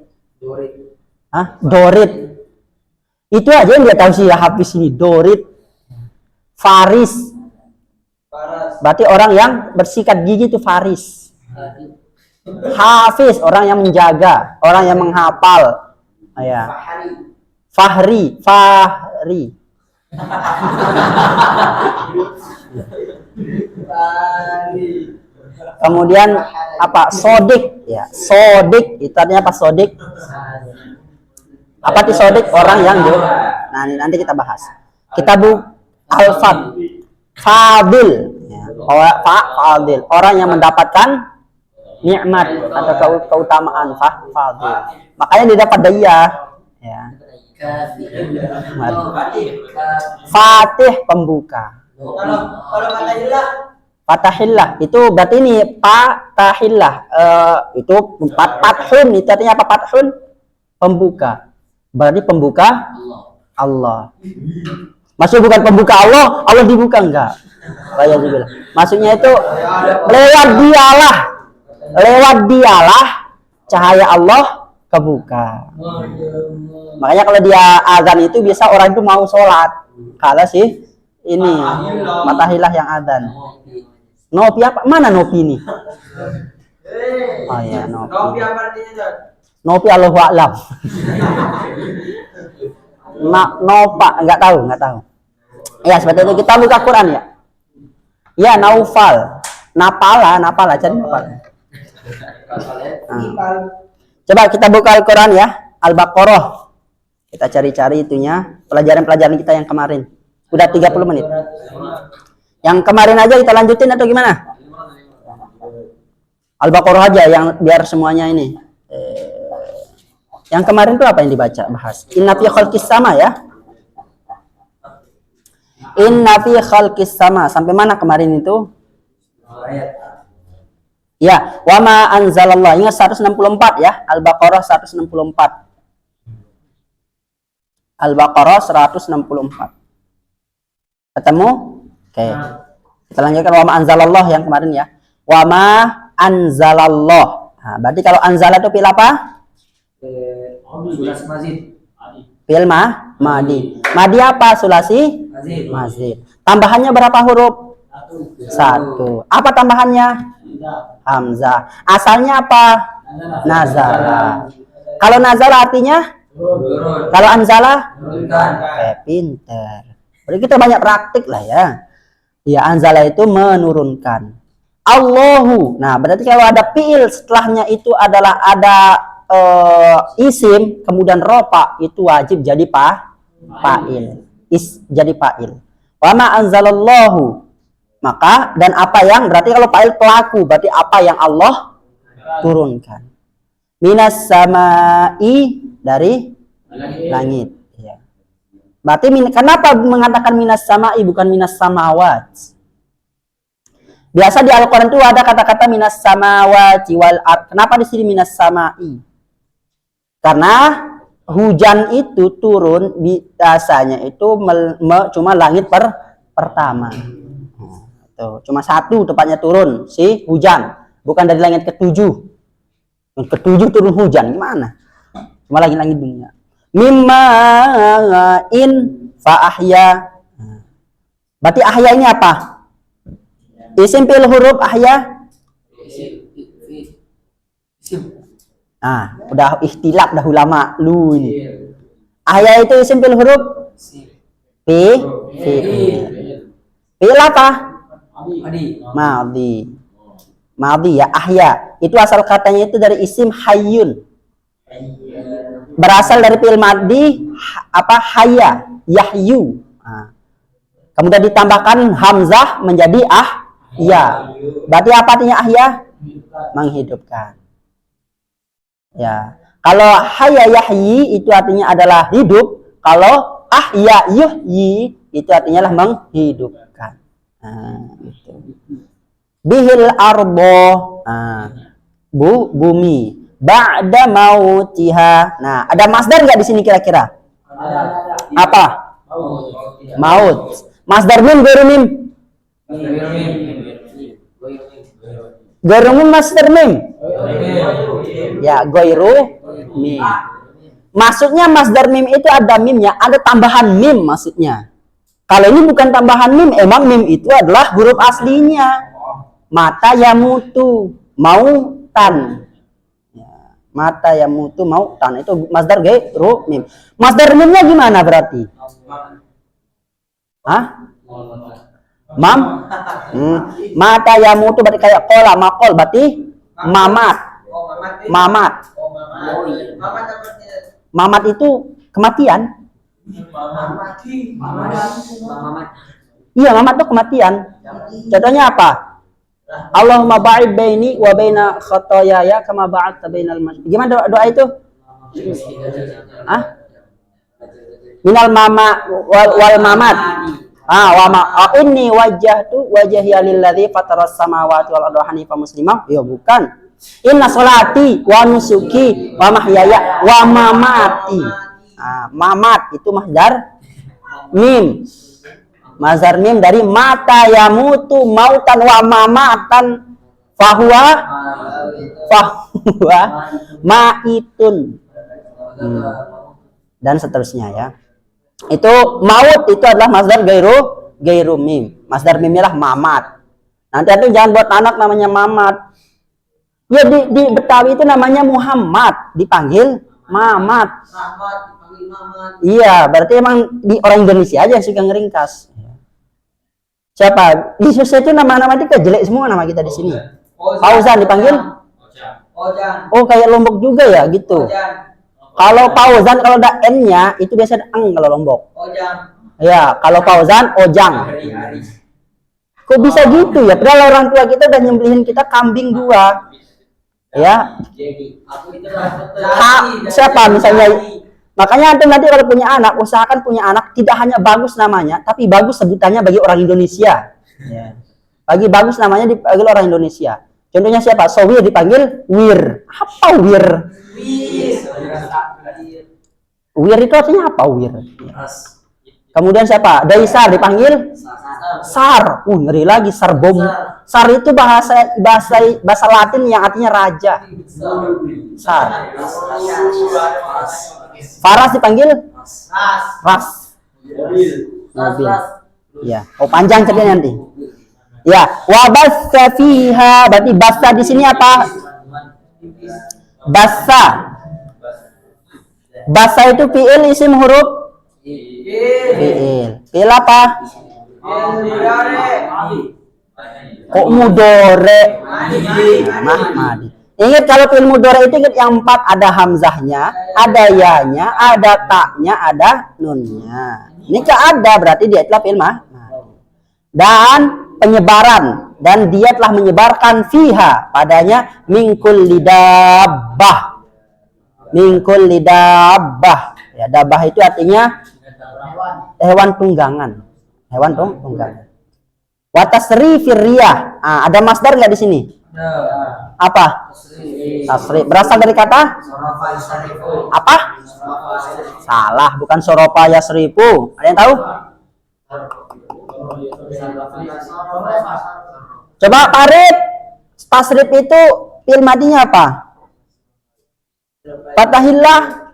Dorit. Itu aja yang dia tahu sih ya, habis ini Dorit. Faris. Berarti orang yang bersikat gigi itu Faris. Hafiz, orang yang menjaga, orang yang menghafal. Ya. Fahri. Kemudian apa? Sodik. Ya, sodik itu artinya apa? Sodik. Apa itu sodik? Orang yang nah nanti kita bahas. Kita alfad. Fadil. Ya, fadil. Orang yang mendapatkan nikmat atau keutamaan. Fadil. Makanya dia dapat daya. Ya. Fatih pembuka. Kalau Fatahillah itu berarti ini Fatahillah itu fathun itu artinya apa? Fathun pembuka. Berarti pembuka Allah. Maksud bukan pembuka Allah dibuka enggak. Maksudnya itu lewat dialah cahaya Allah kebuka. Makanya kalau dia azan itu biasa orang itu mau sholat. Kalau sih ini Fatahillah yang azan. Nopi apa? Mana Nopi ini? Oh ya, Nopi. Nopi apa artinya? Nopi Allahu a'lam. Nopa enggak tahu. Ya, seperti itu kita buka Quran ya. Ya, Naufal. Napala cari Napal. Coba kita buka Al-Quran ya, Al-Baqarah. Kita cari-cari itunya, pelajaran-pelajaran kita yang kemarin. Udah 30 menit. Yang kemarin aja kita lanjutin atau gimana? Al-Baqarah aja yang biar semuanya ini. Yang kemarin itu apa yang dibaca, bahas? Inna fi khalqis sama ya. Inna fi khalqis sama. Sampai mana kemarin itu? Ya, wa ma anzalallah. Ingat 164 ya. Al-Baqarah 164. Al-Baqarah 164. Ketemu? Oke. Kita lanjutkan wa ma anzalallah yang kemarin ya. Wa ma anzalallah. Nah, berarti kalau anzala itu pil apa? Sulasi mazid. Pil madi. Madi apa? Sulasi mazid. Tambahannya berapa huruf? 1. Apa tambahannya? Hamzah. Asalnya apa? Nazala. Kalau nazala artinya? Kalau anzala? Pinter. Berarti kita banyak praktik lah ya. Ya, anzala itu menurunkan. Allahu. Nah, berarti kalau ada fi'il setelahnya itu adalah ada isim kemudian rofa, itu wajib jadi fa'il. Jadi fa'il. Wa ma anzalallahu. Maka dan apa yang berarti kalau fa'il pelaku berarti apa yang Allah turunkan. Minas samai dari langit. Ya. Berarti kenapa mengatakan minas samai bukan minas samawat? Biasa di Al-Quran itu ada kata-kata minas samawati wal ard. Kenapa di sini minas samai? Karena hujan itu turun biasanya itu cuma langit pertama. Tuh, cuma satu tepatnya turun si hujan, bukan dari langit ke-7. Ke-7 turun hujan gimana? Cuma langit dunia. Mimma'in fa ahya. Berarti ahya ini apa? Isim fi'il huruf ahya. Udah ikhtilaf dah ulama lu ini. Ahya itu isim fi'il huruf fi'il apa? Madhi. Madhi ya, ahya. Itu asal katanya itu dari isim hayyun. Berasal dari fi'il madhi apa? Hayya, yahyu. Kemudian ditambahkan hamzah menjadi ahya. Berarti apa artinya ahya? Menghidupkan. Ya. Kalau hayya yahyi itu artinya adalah hidup. Kalau ahya yuhyi itu artinya lah menghidupkan. Gitu. Bihil arbo, bumi. Ba'da mautiha. Nah, ada masdar nggak di sini kira-kira? Apa? Maut. Masdar mim, gairu mim. Gairu mim masdar mim. Ya, gairu mim. Maksudnya masdar mim itu ada mimnya, ada tambahan mim maksudnya. Kalau ini bukan tambahan mim, emang mim itu adalah huruf aslinya. Mata yamutu, mautan. Mata yamutu, mautan. Itu masdar gairu mim. Masdar mimnya gimana berarti? Mam? Mata yamutu berarti kayak kola, makol berarti mamat. Mamat. Mamat itu kematian. Iya, mamat itu kematian. Contohnya apa? Allahumma ba'id baini wa baina khotoyaya kama ba'adta bainal masyriq. Gimana doa itu? Minal mama wal mamat. Inni wajjahtu wajhiya lilladzi fataras samawati wal arda hanifan muslimah. Ya bukan. Inna sholati wa nusuki wa mahyaya wa mamati. Mamat itu masdar mim. Masdar mim dari mata yamutu mautan wa mamatan fahuwa maitun. Dan seterusnya ya. Itu maut itu adalah masdar gairu mim. Masdar mimnya lah mamat. Nanti itu jangan buat anak namanya mamat. Ya di Betawi itu namanya Muhammad, dipanggil Mamat. Iya, berarti emang di orang Indonesia aja yang suka ngeringkas. Siapa? Di Susia itu nama-nama itu jelek semua nama kita di sini. Fauzan dipanggil Ojan. Oh, kayak Lombok juga ya gitu. Kalau Fauzan kalau ada N-nya itu biasa ada ang kalau Lombok. Ojang. Ya, kalau Fauzan Ojang. Kok bisa gitu ya? Padahal orang tua kita udah nyembelihin kita kambing 2. Ya. Siapa misalnya? Makanya antum nanti kalau punya anak, usahakan punya anak tidak hanya bagus namanya, tapi bagus sebutannya bagi orang Indonesia. Ya. Bagi bagus namanya dipanggil orang Indonesia. Contohnya siapa? Sowir dipanggil Wir. Apa Wir? Wir itu artinya apa Wir? Kemudian siapa? Daisar dipanggil Sar. Ngeri lagi Sarbom. Sar itu bahasa Latin yang artinya raja. Sar. Faras dipanggil Ras. Mobil. Ya. Oh, panjang ceritanya nanti. Ya, wabassa fiha. Berarti bassa di sini apa? Bassa. Bassa itu fi'il isim huruf fi'il. Fi'il apa? Kok mudore? Mahmadi. Ingat kalau fi'il mudore itu ingat yang 4 ada hamzahnya, ada ya-nya, ada ta-nya, ada nunnya. Ini ada berarti dia telah fi'il mahmadi. Dan penyebaran, dan dia telah menyebarkan fiha padanya mingkul lidabbah. Mingkul lidabbah. Ya, dabah itu artinya hewan tunggangan. Hewan tunggangan. Wa tasrifir riyah. Ada masdar enggak di sini? Apa? Tasrif. Berasal dari kata? Apa? Salah, bukan sorofa yasrifu. Ada yang tahu? Coba Farid, tasrif itu fi'il madinya apa? Fatahillah.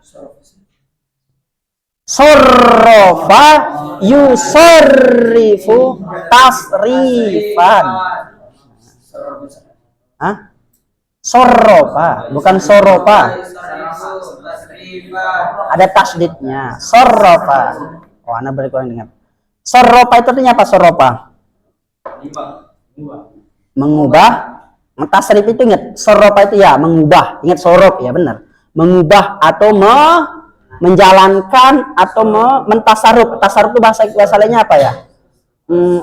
Sorrofa yusorrifu tasrifan. Hah? Sorrofa, bukan sorofa. Ada tasdidnya. Sorrofa. Oh, anak berkurang dengar. Sorrofa itu artinya apa? Sorrofa mengubah. Tasrif itu ingat. Sorrofa itu ya mengubah. Ingat sorof ya benar. Mengubah atau menjalankan atau mentasaruf. Tasaruf itu bahasa lainnya apa ya?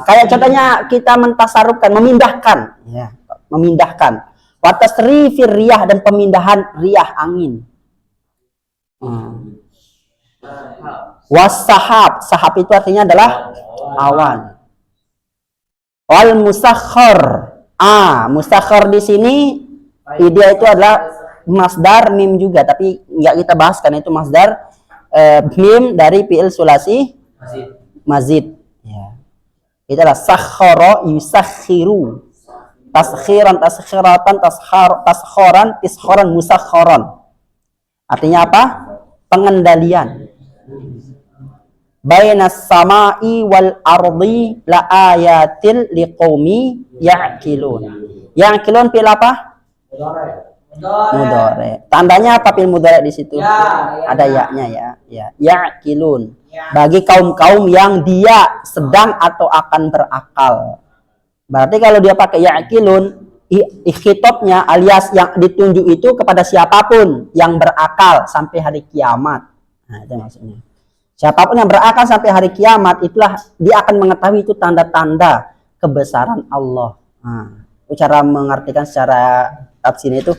Kayak contohnya kita mentasarufkan, memindahkan, ya, memindahkan. Wa tasrifir riyah, dan pemindahan riyah angin. Wasahab, sahab itu artinya adalah awan. Wal musakhkhar. Musakhkhar di sini dia itu adalah masdar mim juga, tapi nggak kita bahas karena itu masdar mim dari fi'il sulasi mazid. Ya. Itu adalah sakhkhara yusakhiru. Taskhiran, taskhiratan, taskhoran, tiskhoran, musakhkhoran. Artinya apa? Pengendalian. Bainas samai wal ardi la ayatil liqaumi ya'qilun. Ya'qilun fil apa? Mudhari. Tandanya apa fil mudhari di situ? Ada ya-nya ya. Ya, ya'qilun. Bagi kaum-kaum yang dia sedang atau akan berakal. Berarti kalau dia pakai ya'qilun, khitabnya alias yang ditunjuk itu kepada siapapun yang berakal sampai hari kiamat. Nah, itu maksudnya. Siapapun yang berakal sampai hari kiamat, itulah dia akan mengetahui itu tanda-tanda kebesaran Allah. Nah, cara mengartikan secara tafsir itu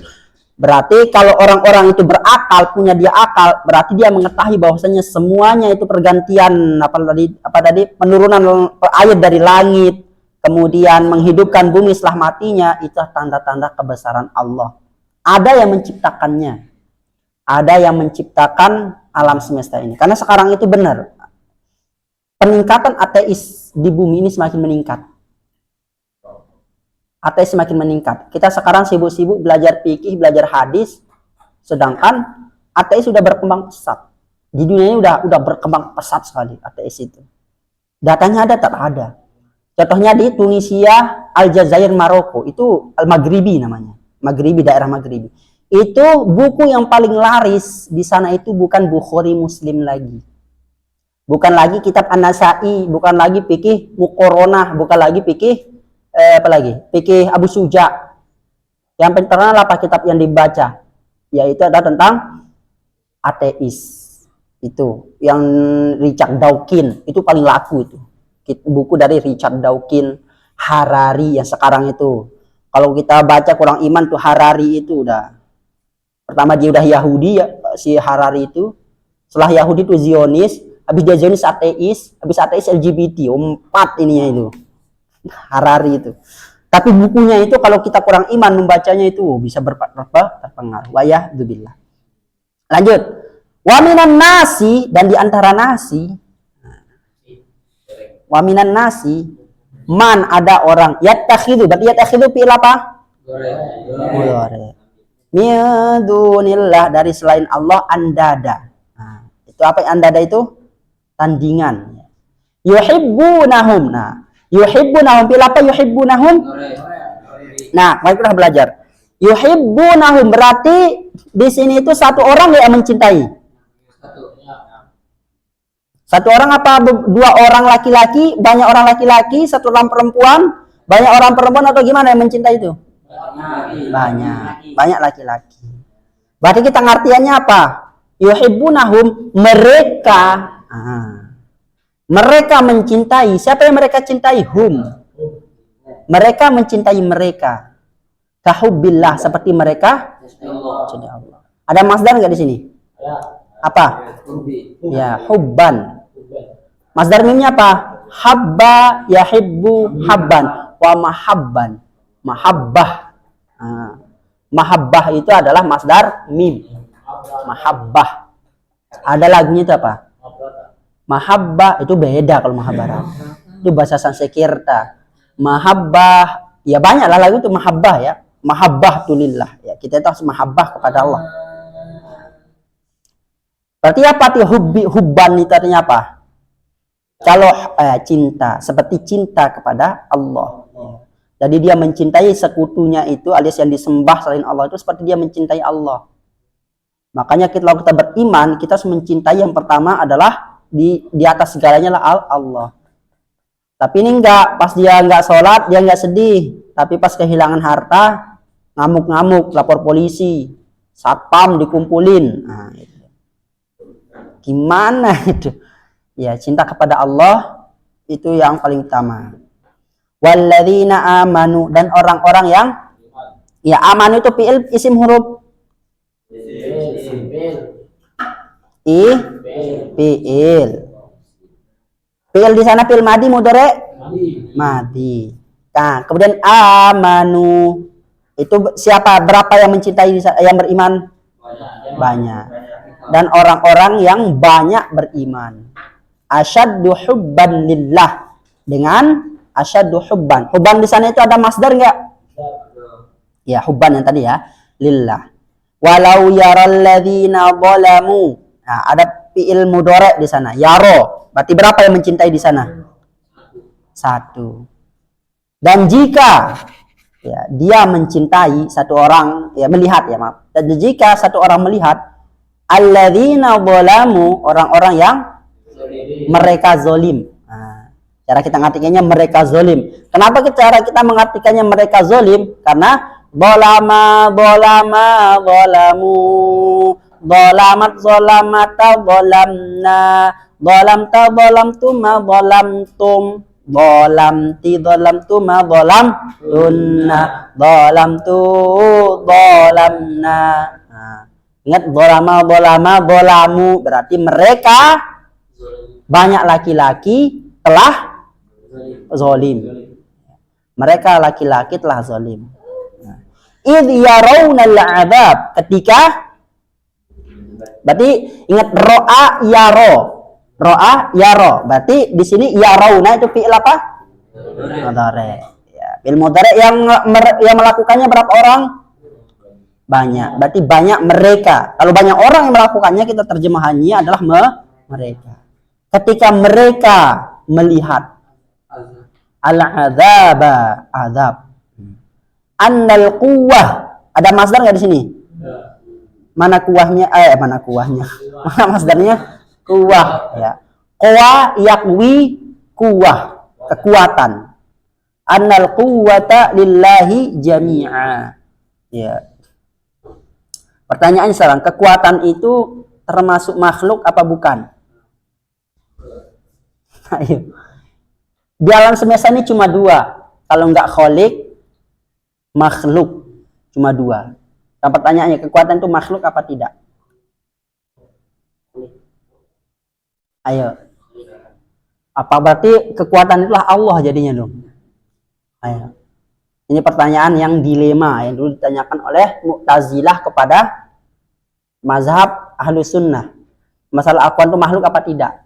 berarti kalau orang-orang itu berakal, punya dia akal, berarti dia mengetahui bahwasanya semuanya itu pergantian apa tadi penurunan air dari langit, kemudian menghidupkan bumi setelah matinya, itu tanda-tanda kebesaran Allah. Ada yang menciptakannya, ada yang menciptakan alam semesta ini. Karena sekarang itu benar, peningkatan ateis di bumi ini semakin meningkat. Ateis semakin meningkat. Kita sekarang sibuk-sibuk belajar fikih, belajar hadis, sedangkan ateis sudah berkembang pesat. Di dunia ini udah berkembang pesat sekali ateis itu. Datanya ada, tak ada. Contohnya di Tunisia, Aljazair, Maroko, itu Al-Maghribi namanya. Maghribi, daerah Maghribi. Itu buku yang paling laris di sana itu bukan Bukhari Muslim lagi. Bukan lagi kitab An-Nasa'i, bukan lagi fikih Muqaronah, bukan lagi fikih fikih Abu Suja. Yang terkenal apa kitab yang dibaca? Yaitu ada tentang ateis. Itu yang Richard Dawkins, itu paling laku itu. Buku dari Richard Dawkins, Harari yang sekarang itu. Kalau kita baca kurang iman tuh Harari itu udah pertama dia udah Yahudi ya, si Harari itu. Setelah Yahudi itu Zionis, habis dia Zionis ateis, habis ateis LGBT. 4 ininya itu. Harari itu. Tapi bukunya itu kalau kita kurang iman membacanya itu bisa terpengaruh. Wayah dubillah. Lanjut. Wa minan nasi, dan di antara nasi. Wa minan nasi, man ada orang yattakhidhu, berarti yattakhidhu fi'il apa? Gore. Min dunillah, dari selain Allah, andada. Nah, itu apa andada itu? Tandingan. Yuhibbunahum. Nah, yuhibbunahum fi'il apa yuhibbunahum? Nah, mari kita belajar. Yuhibbunahum berarti di sini itu satu orang yang mencintai. Satu orang apa dua orang laki-laki, banyak orang laki-laki, satu orang perempuan, banyak orang perempuan atau gimana yang mencintai itu? Banyak laki-laki. Berarti kita ngartiannya apa? Yuhibbunahum, mereka. Mereka mencintai. Siapa yang mereka cintai? Hum. Mereka mencintai mereka. Kahubbillah, seperti mereka cintai Allah. Ada masdar nggak di sini? Apa? Ya, hubban. Masdar mimnya apa? Habba yahibbu habban wa mahabban. Mahabbah. Mahabbah itu adalah masdar mim. Mahabbah. Ada lagunya itu apa? Mahabbah itu beda kalau mahabbarat. Itu bahasa Sanskerta. Mahabbah, ya banyak lah lagu itu mahabbah ya. Mahabbah tulillah ya. Kita itu harus mahabbah kepada Allah. Berarti apa tuh hubban itu artinya apa? Kalau cinta, seperti cinta kepada Allah. Jadi dia mencintai sekutunya itu alias yang disembah selain Allah itu seperti dia mencintai Allah. Makanya kalau kita beriman, kita harus mencintai yang pertama adalah di atas segalanya lah Allah. Tapi ini enggak, pas dia enggak sholat, dia enggak sedih. Tapi pas kehilangan harta, ngamuk-ngamuk, lapor polisi, satpam dikumpulin. Nah, itu. Gimana itu? Ya, cinta kepada Allah itu yang paling utama. Walladzina amanu, dan orang-orang yang ya amanu itu fi'il isim huruf fi'il. Fi'il di sana fi'il madi mudhari madi. Nah, kemudian amanu itu siapa? Berapa yang mencintai yang beriman? Banyak. Dan orang-orang yang banyak beriman. Asyaddu hubban lillah, dengan asyaddu hubban. Hubban di sana itu ada masdar enggak? Ya, hubban yang tadi ya, lillah. Walau yaral ladzina zalamu. Nah, ada fi'il mudhari di sana. Yaro. Berarti berapa yang mencintai di sana? Satu. Dan jika ya, dia mencintai satu orang, ya melihat ya maaf. Dan jika satu orang melihat alladzina zalamu, orang-orang yang mereka zolim. Nah, cara kita mengartikannya mereka zolim. Kenapa cara kita mengartikannya mereka zolim? Karena zolamu, zolamat, zolamata, zolamna, zolamta, zolamtuma, zolamtum, zolamti, zolamtuma, zolamtunna, zolamtu, zolamna. Nah, ingat zolamu, berarti mereka banyak laki-laki telah zolim. Mereka laki-laki telah zolim. Idh yarawnal adab, ketika, berarti ingat ro'a yaro, berarti di sini yarawna itu fi'il apa? Mudhari. Ya, fi'il mudhari yang melakukannya berapa orang? Banyak. Berarti banyak mereka. Kalau banyak orang yang melakukannya, kita terjemahannya adalah mereka. Ketika mereka melihat al-adzaba, azab. Annal quwwah, ada masdar nggak di sini? Mana kuahnya? Mana kuahnya? Mana masdarnya? Kuwah, ya. Quwa yakwi kuwah, kekuatan. Annal quwwata lillahi jami'a. Ya. Pertanyaannya sekarang, kekuatan itu termasuk makhluk apa bukan? Ayo. Di alam semesta ini cuma dua. Kalau nggak kholik, makhluk. Cuma dua. Dan pertanyaannya, kekuatan itu makhluk apa tidak? Ayo. Apa berarti kekuatan itulah Allah jadinya dong? Ayo. Ini pertanyaan yang dilema yang dulu ditanyakan oleh Mu'tazilah kepada mazhab Ahlus Sunnah. Masalah Al-Quran itu makhluk apa tidak?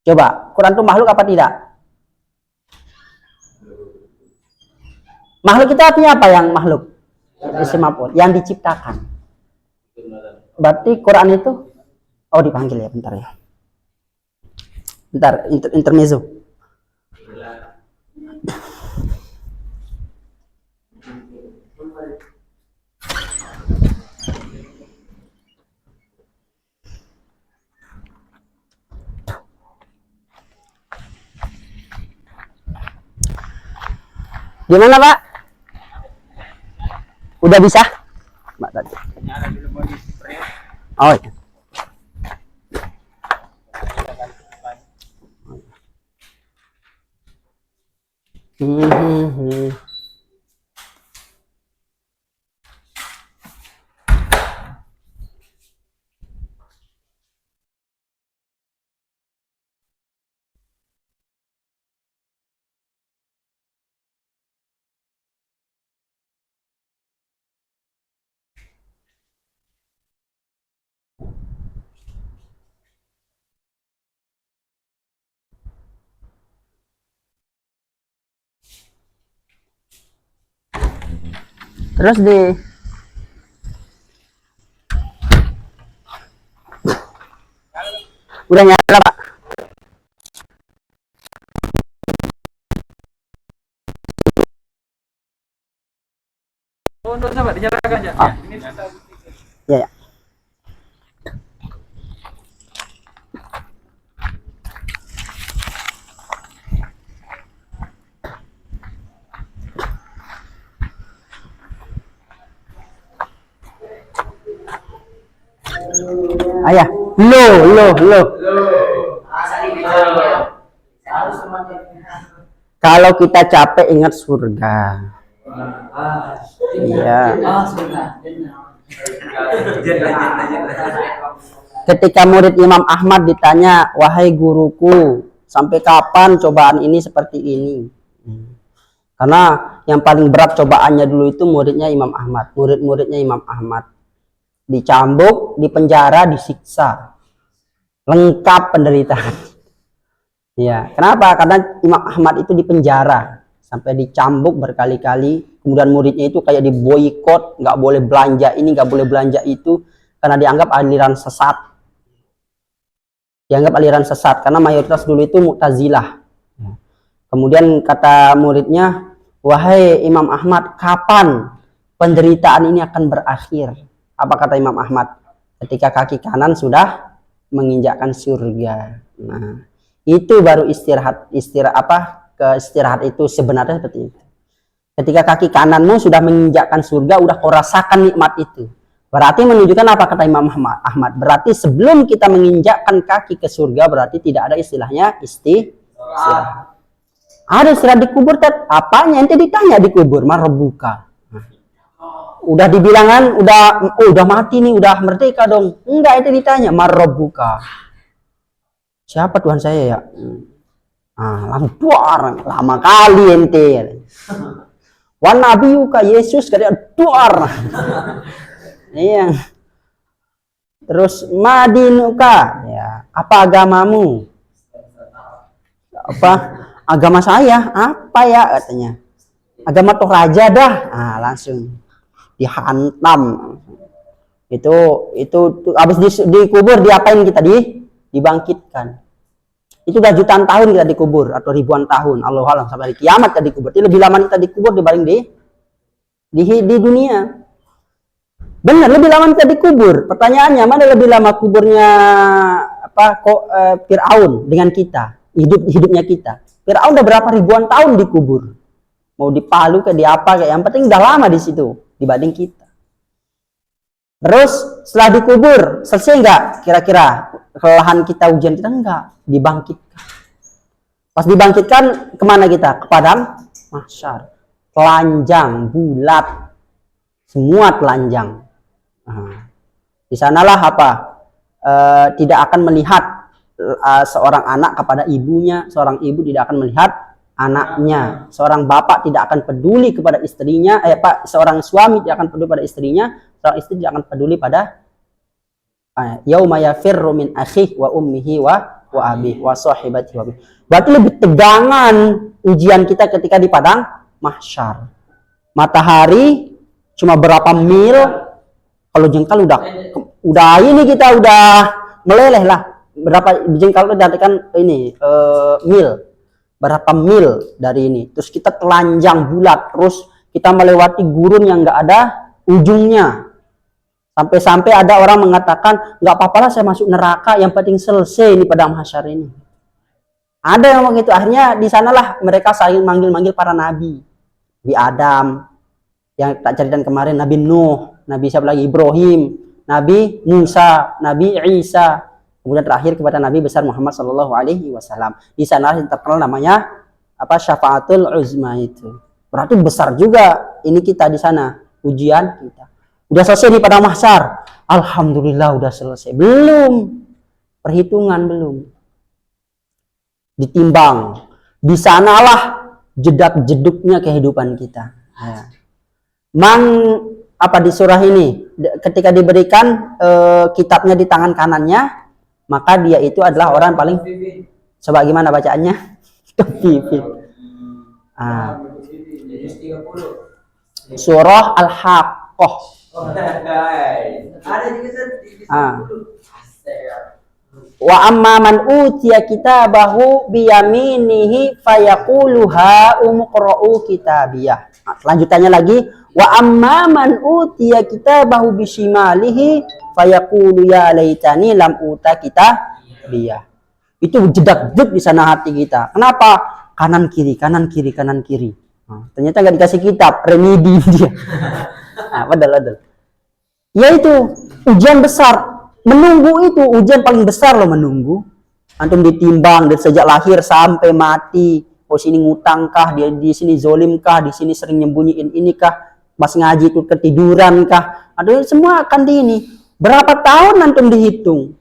Coba, Quran itu makhluk apa tidak? Makhluk itu artinya apa yang makhluk? Isim maf'ul, yang diciptakan. Berarti Quran itu, oh dipanggil ya, bentar ya. Bentar, intermezzo. Gimana Pak? Udah bisa? Mbak tadi. Oh iya. Terus Udah nyala, Pak. Oh, untuk sahabat dinyalakan aja. Ah. Ini Ya, ya. Ayah, lo. Harus semuanya. Kalau kita capek ingat surga. Iya. Sudah. Ketika murid Imam Ahmad ditanya, wahai guruku, sampai kapan cobaan ini seperti ini? Karena yang paling berat cobaannya dulu itu muridnya Imam Ahmad, murid-muridnya Imam Ahmad. Dicambuk, dipenjara, disiksa. Lengkap penderitaan. Ya, kenapa? Karena Imam Ahmad itu dipenjara sampai dicambuk berkali-kali. Kemudian muridnya itu kayak diboikot, nggak boleh belanja ini, nggak boleh belanja itu, karena dianggap aliran sesat. Dianggap aliran sesat karena mayoritas dulu itu Mu'tazilah. Kemudian kata muridnya, wahai Imam Ahmad, kapan penderitaan ini akan berakhir? Apa kata Imam Ahmad? Ketika kaki kanan sudah menginjakkan surga. Nah, itu baru istirahat itu sebenarnya seperti itu. Ketika kaki kananmu sudah menginjakkan surga, udah kau rasakan nikmat itu. Berarti menunjukkan apa kata Imam Ahmad? Berarti sebelum kita menginjakkan kaki ke surga, berarti tidak ada istilahnya istirahat. Ada istirahat di kubur, apanya? Ente ditanya di kubur, marobuka. Udah dibilangan, udah mati nih, udah merdeka dong. Enggak, ente ditanya, marobuka. Siapa Tuhan saya ya? Lama kali ente. Wan nabiyuka Yesus kayak duar. Iya. Terus madinuka, ya. Apa agamamu? Apa agama saya? Apa ya katanya? Agama Toraja dah. Langsung dihantam. Itu habis dikubur diapain kita dibangkitkan. Itu udah jutaan tahun kita dikubur atau ribuan tahun, Allah alam, sampai hari kiamat kita dikubur. Itu lebih lama kita dikubur dibanding di dunia. Benar, lebih lama kita dikubur. Pertanyaannya, mana lebih lama kuburnya Fir'aun dengan kita, hidupnya kita. Fir'aun udah berapa ribuan tahun dikubur. Mau dipalu kayak yang penting udah lama di situ dibanding kita. Terus setelah dikubur, selesai nggak kira-kira kelelahan kita, ujian kita? Enggak, dibangkitkan. Pas dibangkitkan kemana kita? Ke padang mahsyar. Telanjang, bulat, semua telanjang. Di sanalah tidak akan melihat seorang anak kepada ibunya, seorang ibu tidak akan melihat anaknya, seorang bapak tidak akan peduli kepada istrinya, seorang suami tidak akan peduli pada istrinya, seorang istri tidak akan peduli pada yauma yafirru min akhihi wa ummihi wa abihi wa sahibatihi wa abihi. Berarti lebih tegangan ujian kita ketika di padang mahsyar. Matahari cuma berapa mil, kalau jengkal udah ini kita udah meleleh lah. Berapa jengkal itu diartikan ini mil. Berapa mil dari ini. Terus kita telanjang bulat, terus kita melewati gurun yang enggak ada ujungnya. Sampai-sampai ada orang mengatakan, nggak apa-apa lah saya masuk neraka, yang penting selesai ini padang mahsyar ini. Ada yang begitu. Akhirnya di sanalah mereka saling manggil-manggil para nabi. Nabi Adam, yang tak ceritakan kemarin, Nabi Nuh, Nabi siapa lagi? Ibrahim, Nabi Musa, Nabi Isa, kemudian terakhir kepada Nabi besar Muhammad SAW. Di sana yang terkenal namanya Syafaatul Uzma itu. Berarti besar juga ini kita di sana, ujian kita. Udah selesai di padang mahsyar. Alhamdulillah udah selesai. Belum. Perhitungan belum. Ditimbang. Di sanalah jedak-jeduknya kehidupan kita. Ya. Di surah ini ketika diberikan kitabnya di tangan kanannya, maka dia itu adalah orang paling sebagaimana bacaannya? Kepipit. Surah Al-Haqqah. Ada juga Wa amma man utiya kitabahu biyaminihi fayaqulu ha umqra'u kitabiyah. Nah, lanjutannya lagi, wa amma man utiya kitabahu bishimalihi fayaqulu ya laitani lam uta kitabiyah. Itu jedak-jeduk di sana hati kita. Kenapa? Kanan kiri, kanan kiri, kanan kiri. Nah, ternyata nggak dikasih kitab, remedi dia. Nah, padahal. Ya itu ujian besar. Menunggu itu ujian paling besar loh, menunggu. Antum ditimbang dari sejak lahir sampai mati. Oh sini ngutang kah, dia di sini zolim kah, di sini sering nyembunyiin ini kah, pas ngaji itu ketiduran kah. Aduh semua akan di ini. Berapa tahun antum dihitung?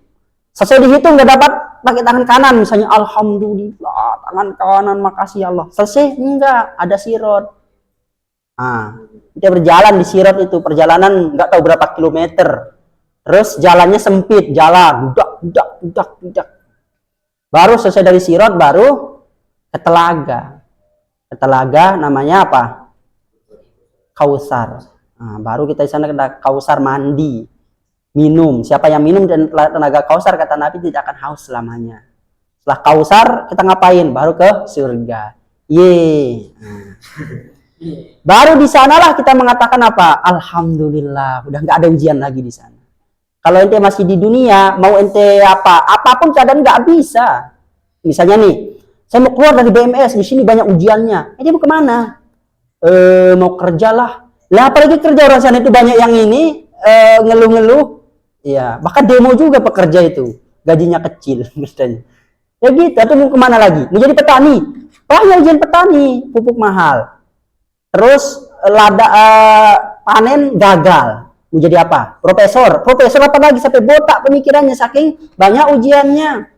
Sesuai dihitung nggak dapat pakai tangan kanan misalnya, alhamdulillah tangan kanan makasih Allah. Selesai enggak, ada sirot. Kita berjalan di sirot itu, perjalanan nggak tahu berapa kilometer. Terus jalannya sempit, jalan dudak. Baru selesai dari sirot baru ke telaga. Ke telaga namanya apa? Kausar. Nah, baru kita di sana kena kausar mandi, minum. Siapa yang minum dan tenaga kausar kata Nabi tidak akan haus selamanya. Setelah kausar kita ngapain? Baru ke surga. Baru di sanalah kita mengatakan apa? Alhamdulillah, udah nggak ada ujian lagi di sana. Kalau ente masih di dunia, mau ente apapun keadaan nggak bisa. Misalnya nih, saya mau keluar dari BMS, di sini banyak ujiannya. Ente mau kemana? Mau kerja lah. Lah apalagi kerja orang sana itu banyak yang ini ngeluh-ngeluh. Iya, bahkan demo juga pekerja itu, gajinya kecil misalnya. Ya gitu. Atau mau kemana lagi? Mau jadi petani. Banyak ujian petani, pupuk mahal. Terus panen gagal. Mau jadi apa? Profesor apa lagi sampai botak pemikirannya saking banyak ujiannya.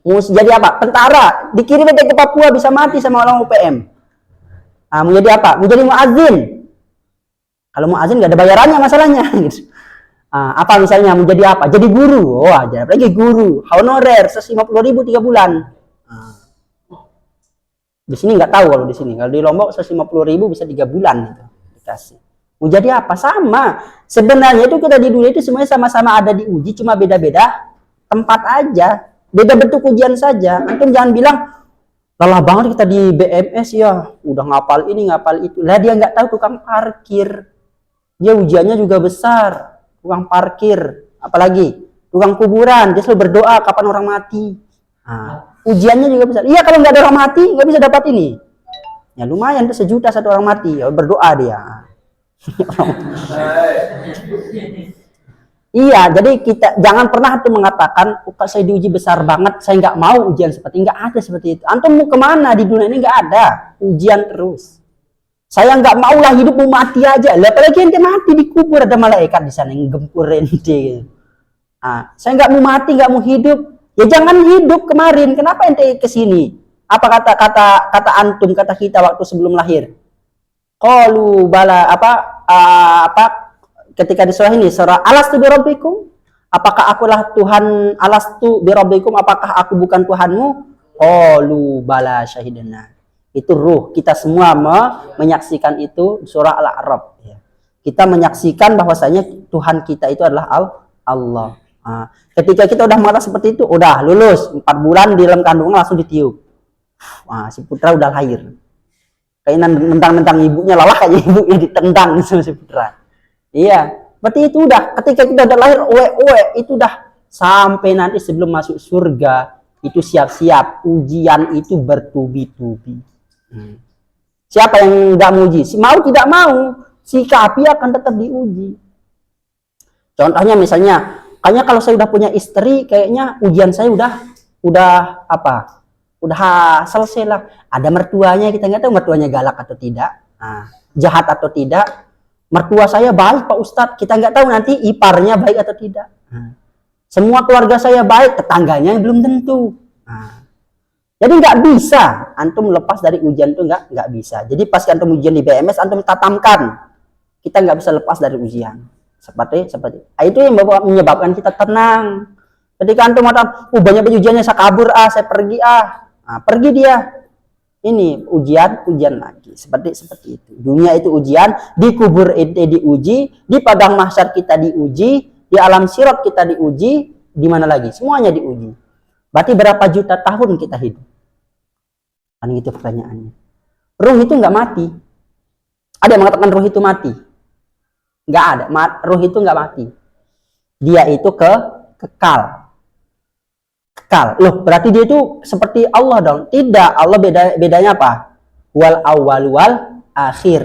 Mau jadi apa? Tentara, dikirim ke Papua bisa mati sama orang UPM. Mau jadi apa? Mau jadi muadzin. Kalau muadzin nggak ada bayarannya masalahnya. Apa misalnya mau jadi apa? Jadi guru. Oh, aja lagi guru, honorer 150.000 3 bulan. Di sini nggak tahu kalau di sini. Kalau di Lombok 150.000 bisa 3 bulan gitu dikasih. Mau jadi apa? Sama. Sebenarnya itu kita di dunia itu semuanya sama-sama ada diuji, cuma beda-beda tempat aja. Beda bentuk ujian saja. Antum jangan bilang, lelah banget kita di BMS ya, udah ngapal ini, ngapal itu. Lah dia nggak tahu tukang parkir. Dia ujiannya juga besar. Tukang parkir. Apalagi? Tukang kuburan. Dia selalu berdoa kapan orang mati. Ujiannya juga besar. Iya kalau nggak ada orang mati, nggak bisa dapat ini. Ya lumayan tuh 1 juta satu orang mati. Ya, berdoa dia. Iya, jadi kita jangan pernah tuh mengatakan, saya diuji besar banget, saya nggak mau ujian seperti nggak ada seperti itu. Antum mau kemana di dunia ini? Nggak ada ujian terus. Saya nggak mau lah hidup, mau mati aja. Lah apalagi ente mati dikubur, ada malaikat di sana yang gempur ente. Saya nggak mau mati, nggak mau hidup. Ya jangan hidup kemarin. Kenapa ente kesini? Apa kata antum, kata kita waktu sebelum lahir? Qalu bala ketika di surah ini, surah Alastu birabbikum, apakah akulah Tuhan, Alastu birabbikum, apakah aku bukan Tuhanmu? Qalu bala syahidna. Itu ruh kita semua menyaksikan itu, surah Al-A'raf ya. Kita menyaksikan bahwasanya Tuhan kita itu adalah Allah. Ketika kita udah mengatakan seperti itu, udah lulus 4 bulan di dalam kandungan langsung ditiup. Si putra udah lahir. Kayaknya mentang-mentang ibunya lelah aja, ibunya ditendang sama si putra. Iya, berarti itu udah ketika kita udah lahir itu udah sampai nanti sebelum masuk surga itu siap-siap ujian itu bertubi-tubi. Siapa yang nggak mau uji? Mau tidak mau, si kafir akan tetap diuji. Contohnya misalnya, kayaknya kalau saya udah punya istri, kayaknya ujian saya udah selesai lah. Ada mertuanya, kita nggak tahu mertuanya galak atau tidak, jahat atau tidak. Mertua saya baik Pak Ustadz, kita nggak tahu nanti iparnya baik atau tidak. Semua keluarga saya baik, tetangganya yang belum tentu. Jadi nggak bisa antum lepas dari ujian itu, nggak bisa. Jadi pas antum ujian di BMS, antum tatamkan, kita nggak bisa lepas dari ujian. Seperti itu yang menyebabkan kita tenang. Ketika antum mengatakan, banyak ujiannya, saya kabur saya pergi pergi dia. Ini ujian lagi. Seperti itu. Dunia itu ujian, di kubur ente diuji, di padang mahsyar kita diuji, di alam sirat kita diuji, di mana lagi? Semuanya diuji. Berarti berapa juta tahun kita hidup? Kan gitu pertanyaannya. Ruh itu nggak mati. Ada yang mengatakan ruh itu mati? Nggak ada. Ruh itu nggak mati. Dia itu kekal. Kekal. Loh, berarti dia itu seperti Allah dong? Tidak. Allah bedanya apa? Wal awwal wal akhir.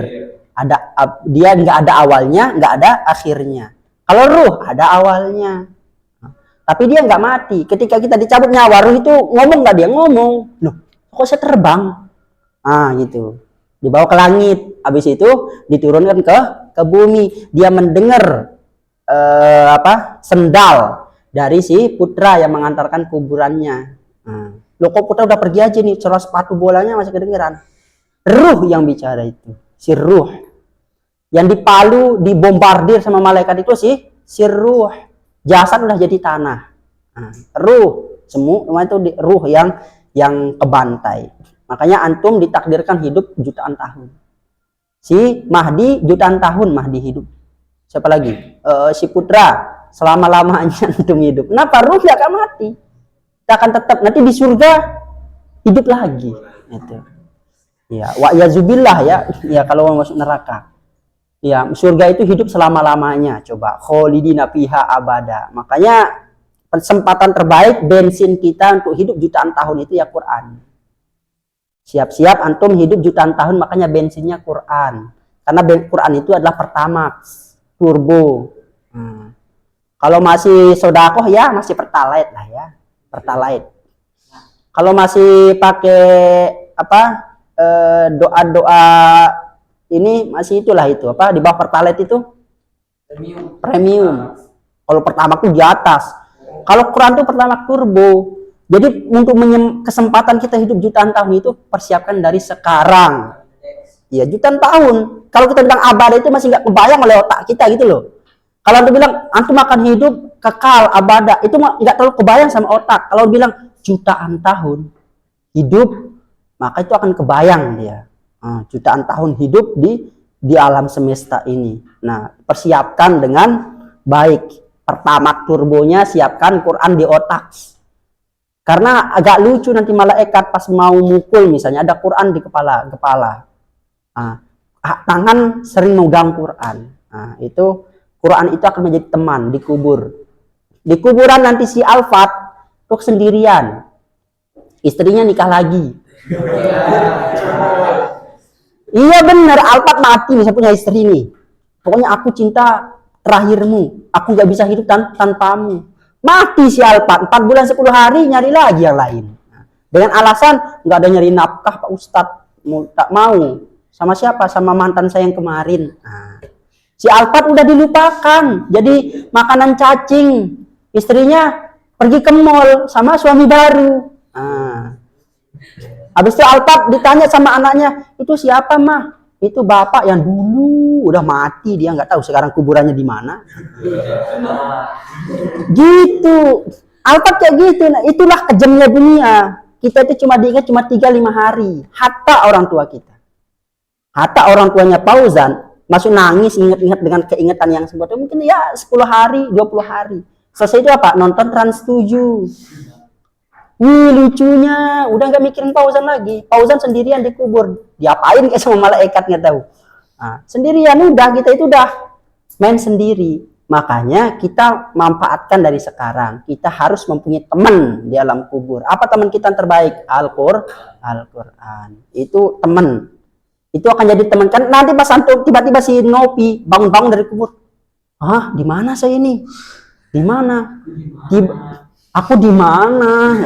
Dia nggak ada awalnya, nggak ada akhirnya. Kalau ruh ada awalnya. Tapi dia nggak mati. Ketika kita dicabut nyawa, ruh itu ngomong nggak? Dia ngomong. Loh, kok saya terbang? Gitu. Dibawa ke langit. Habis itu diturunkan ke bumi. Dia mendengar sendal dari si putra yang mengantarkan kuburannya. Loh, kok putra udah pergi aja nih, celah sepatu bolanya masih kedengeran. Ruh yang bicara itu, si ruh. Yang dipalu, dibombardir sama malaikat itu si ruh. Jasad udah jadi tanah. Ruh, semua itu ruh yang kebantai. Makanya antum ditakdirkan hidup jutaan tahun. Si Mahdi jutaan tahun Mahdi hidup. Siapa lagi? Si putra selama-lamanya antum hidup. Kenapa? Ruh gak akan mati. Kita akan tetap nanti di surga hidup lagi. Itu. Ya, wa yazubillah ya. Ya kalau mau masuk neraka. Ya, surga itu hidup selama-lamanya. Coba kholidina fiha abada. Makanya kesempatan terbaik bensin kita untuk hidup jutaan tahun itu ya Quran. Siap-siap antum hidup jutaan tahun, makanya bensinnya Quran. Karena Quran itu adalah Pertamax, turbo. Kalau masih sodakoh ya masih Pertalite lah ya, Pertalite. Kalau masih pakai doa-doa ini masih itulah itu di bawah Pertalite itu premium. Kalau Pertamax itu di atas. Kalau Quran itu Pertamax turbo. Jadi untuk kesempatan kita hidup jutaan tahun itu persiapkan dari sekarang. Ya jutaan tahun. Kalau kita bilang abada itu masih nggak kebayang oleh otak kita gitu loh. Kalau antum bilang antum akan hidup kekal abada, itu nggak terlalu kebayang sama otak. Kalau bilang jutaan tahun hidup, maka itu akan kebayang dia. Jutaan tahun hidup di alam semesta ini. Nah, persiapkan dengan baik. Pertama turbonya siapkan Quran di otak. Karena agak lucu nanti malaikat pas mau mukul misalnya ada Quran di kepala. Tangan sering megang Quran. Itu Quran itu akan menjadi teman dikubur. Di kuburan nanti si Alfat tuh sendirian. Istrinya nikah lagi. Iya bener, Alfat mati bisa punya istri nih. Pokoknya aku cinta terakhirmu. Aku nggak bisa hidup tanpamu. Mati si Alfat, 4 bulan 10 hari nyari lagi yang lain. Dengan alasan nggak ada nyari nafkah Pak Ustadz, tak mau. Sama siapa? Sama mantan saya yang kemarin. Si Alfat udah dilupakan, jadi makanan cacing. Istrinya pergi ke mall sama suami baru. Habis itu Alfat ditanya sama anaknya, itu siapa mah? Itu bapak yang dulu udah mati, dia nggak tahu sekarang kuburannya di mana. Gitu. Alfat kayak gitu. Nah, itulah kejamnya dunia. Kita itu cuma diingat cuma 3-5 hari. Hatta orang tua kita. Hatta orang tuanya Fauzan masuk nangis ingat-ingat dengan keingetan yang sebetulnya mungkin ya 10 hari, 20 hari. Selesai itu apa? Nonton Trans 7. Wih lucunya, udah nggak mikirin Fauzan lagi. Fauzan sendirian dikubur. Diapain kayak sama malaikat nggak tahu. Sendirian udah, kita itu udah main sendiri. Makanya kita manfaatkan dari sekarang. Kita harus mempunyai teman di alam kubur. Apa teman kita yang terbaik? Al-Quran. Itu teman. Itu akan jadi teman kan. Nanti pas antum tiba-tiba si Nopi bangun-bangun dari kubur. Di mana saya ini? Di mana? Aku di mana?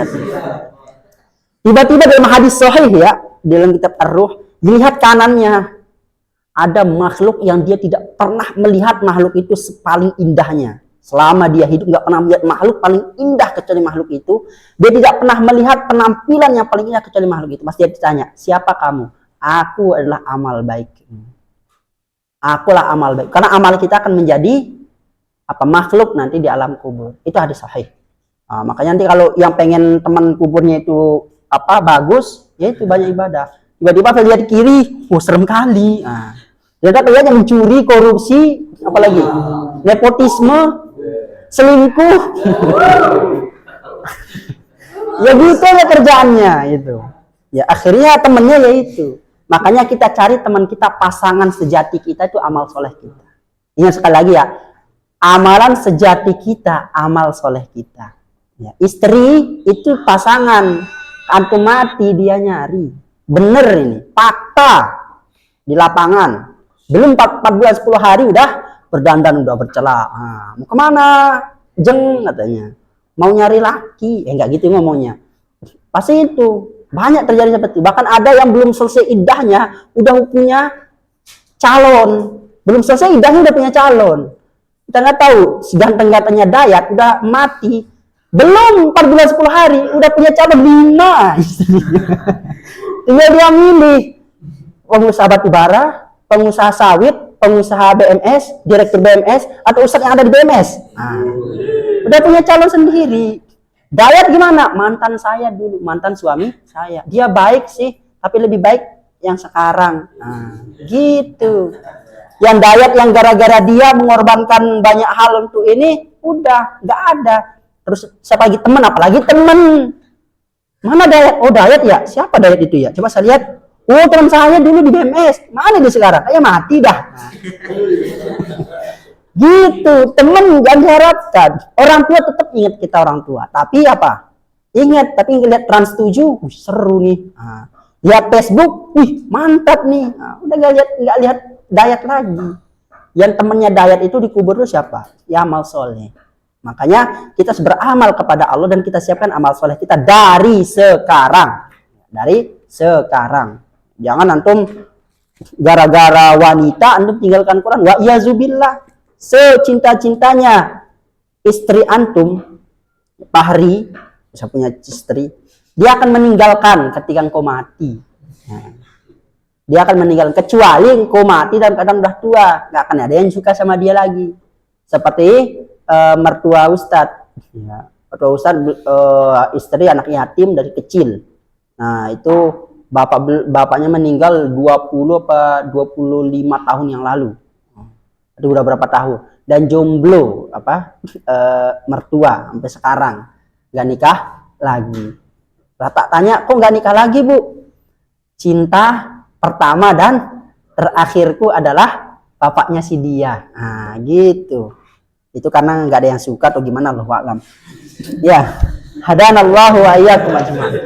Tiba-tiba dalam hadis sahih ya, dalam kitab Ar-Ruh, dilihat kanannya ada makhluk yang dia tidak pernah melihat makhluk itu paling indahnya. Selama dia hidup nggak pernah melihat makhluk paling indah kecuali makhluk itu. Dia tidak pernah melihat penampilan yang paling indah kecuali makhluk itu. Mas dia ditanya, siapa kamu? Aku adalah amal baik. Akulah amal baik. Karena amal kita akan menjadi makhluk nanti di alam kubur. Itu hadis sahih. Makanya nanti kalau yang pengen teman kuburnya itu bagus, ya itu banyak ibadah. Tiba-tiba lihat di kiri, serem kali. Ternyata dia yang mencuri, korupsi, apalagi nepotisme. selingkuh. Ya gitu aja kerjaannya itu. Ya akhirnya temennya ya itu. Makanya kita cari teman kita, pasangan sejati kita itu amal soleh kita. Ingat sekali lagi ya, amalan sejati kita, amal soleh kita. Ya, istri itu pasangan, antum mati dia nyari. Bener ini, fakta di lapangan. Belum 4 bulan 10 hari udah berdandan, udah bercela. Nah, mau kemana? Jeng katanya. Mau nyari laki, enggak gitu ngomongnya. Pasti itu banyak terjadi seperti itu. Bahkan ada yang belum selesai iddahnya udah punya calon, belum selesai iddahnya udah punya calon. Kita nggak tahu, seganteng-gantengnya Dayat udah mati, belum 4 bulan 10 hari udah punya calon 5. Tinggal dia milih pengusaha batubara, pengusaha sawit, pengusaha BMS, direktur BMS, atau ustadz yang ada di BMS. Nah, udah punya calon sendiri. Dayat gimana? Mantan saya dulu, mantan suami saya. Dia baik sih, tapi lebih baik yang sekarang. Nah, gitu. Yang Dayat yang gara-gara dia mengorbankan banyak hal untuk ini, udah nggak ada. Terus siapa lagi teman? Apalagi teman. Mana Dayat? Oh Dayat ya? Siapa Dayat itu ya? Coba saya lihat. Oh teman saya dulu di BMS. Mana dia sekarang? Kayak mati dah. Gitu, temen jangan diharapkan. Orang tua tetap ingat kita orang tua. Tapi apa? Ingat, tapi ngeliat Trans 7, seru nih. Nah, lihat Facebook, wih mantap nih. Nah, udah nggak lihat Dayat lagi. Yang temennya Dayat itu dikubur tuh siapa? Ya amal soleh. Makanya kita harus beramal kepada Allah dan kita siapkan amal soleh kita dari sekarang. Dari sekarang. Jangan antum gara-gara wanita antum tinggalkan Quran. Wa iyazubillah. Secinta-cintanya istri antum, Fahri, saya punya istri, dia akan meninggalkan ketika engkau mati. Nah, dia akan meninggalkan kecuali engkau mati dan kadang udah tua, nggak akan ada yang suka sama dia lagi. Seperti mertua Ustadz, ya, mertua Ustadz istri anak yatim dari kecil. Nah itu bapaknya meninggal 20 apa 25 tahun yang lalu. Itu udah berapa tahun, dan jomblo mertua sampai sekarang nggak nikah lagi. Lah tak tanya kok nggak nikah lagi bu? Cinta pertama dan terakhirku adalah bapaknya si dia. Nah gitu. Itu karena nggak ada yang suka atau gimana, Allahu a'lam. Ya, hadanallahu wa iyyakum ajma'in.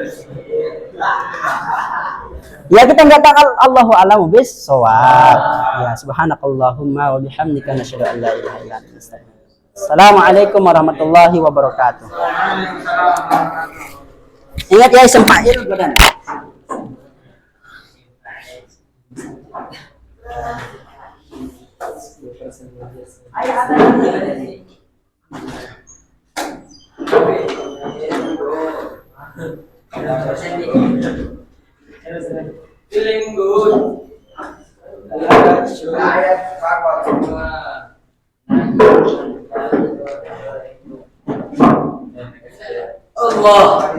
Ya kita nggak tahu, Allahu a'lamu bis-shawab. Ya subhanakallahumma wa bihamdika nasyhadu an la ilaha illa anta astaghfiruka. Assalamualaikum warahmatullahi wabarakatuh. Ingat ya sempail badan. Feeling good. Allah.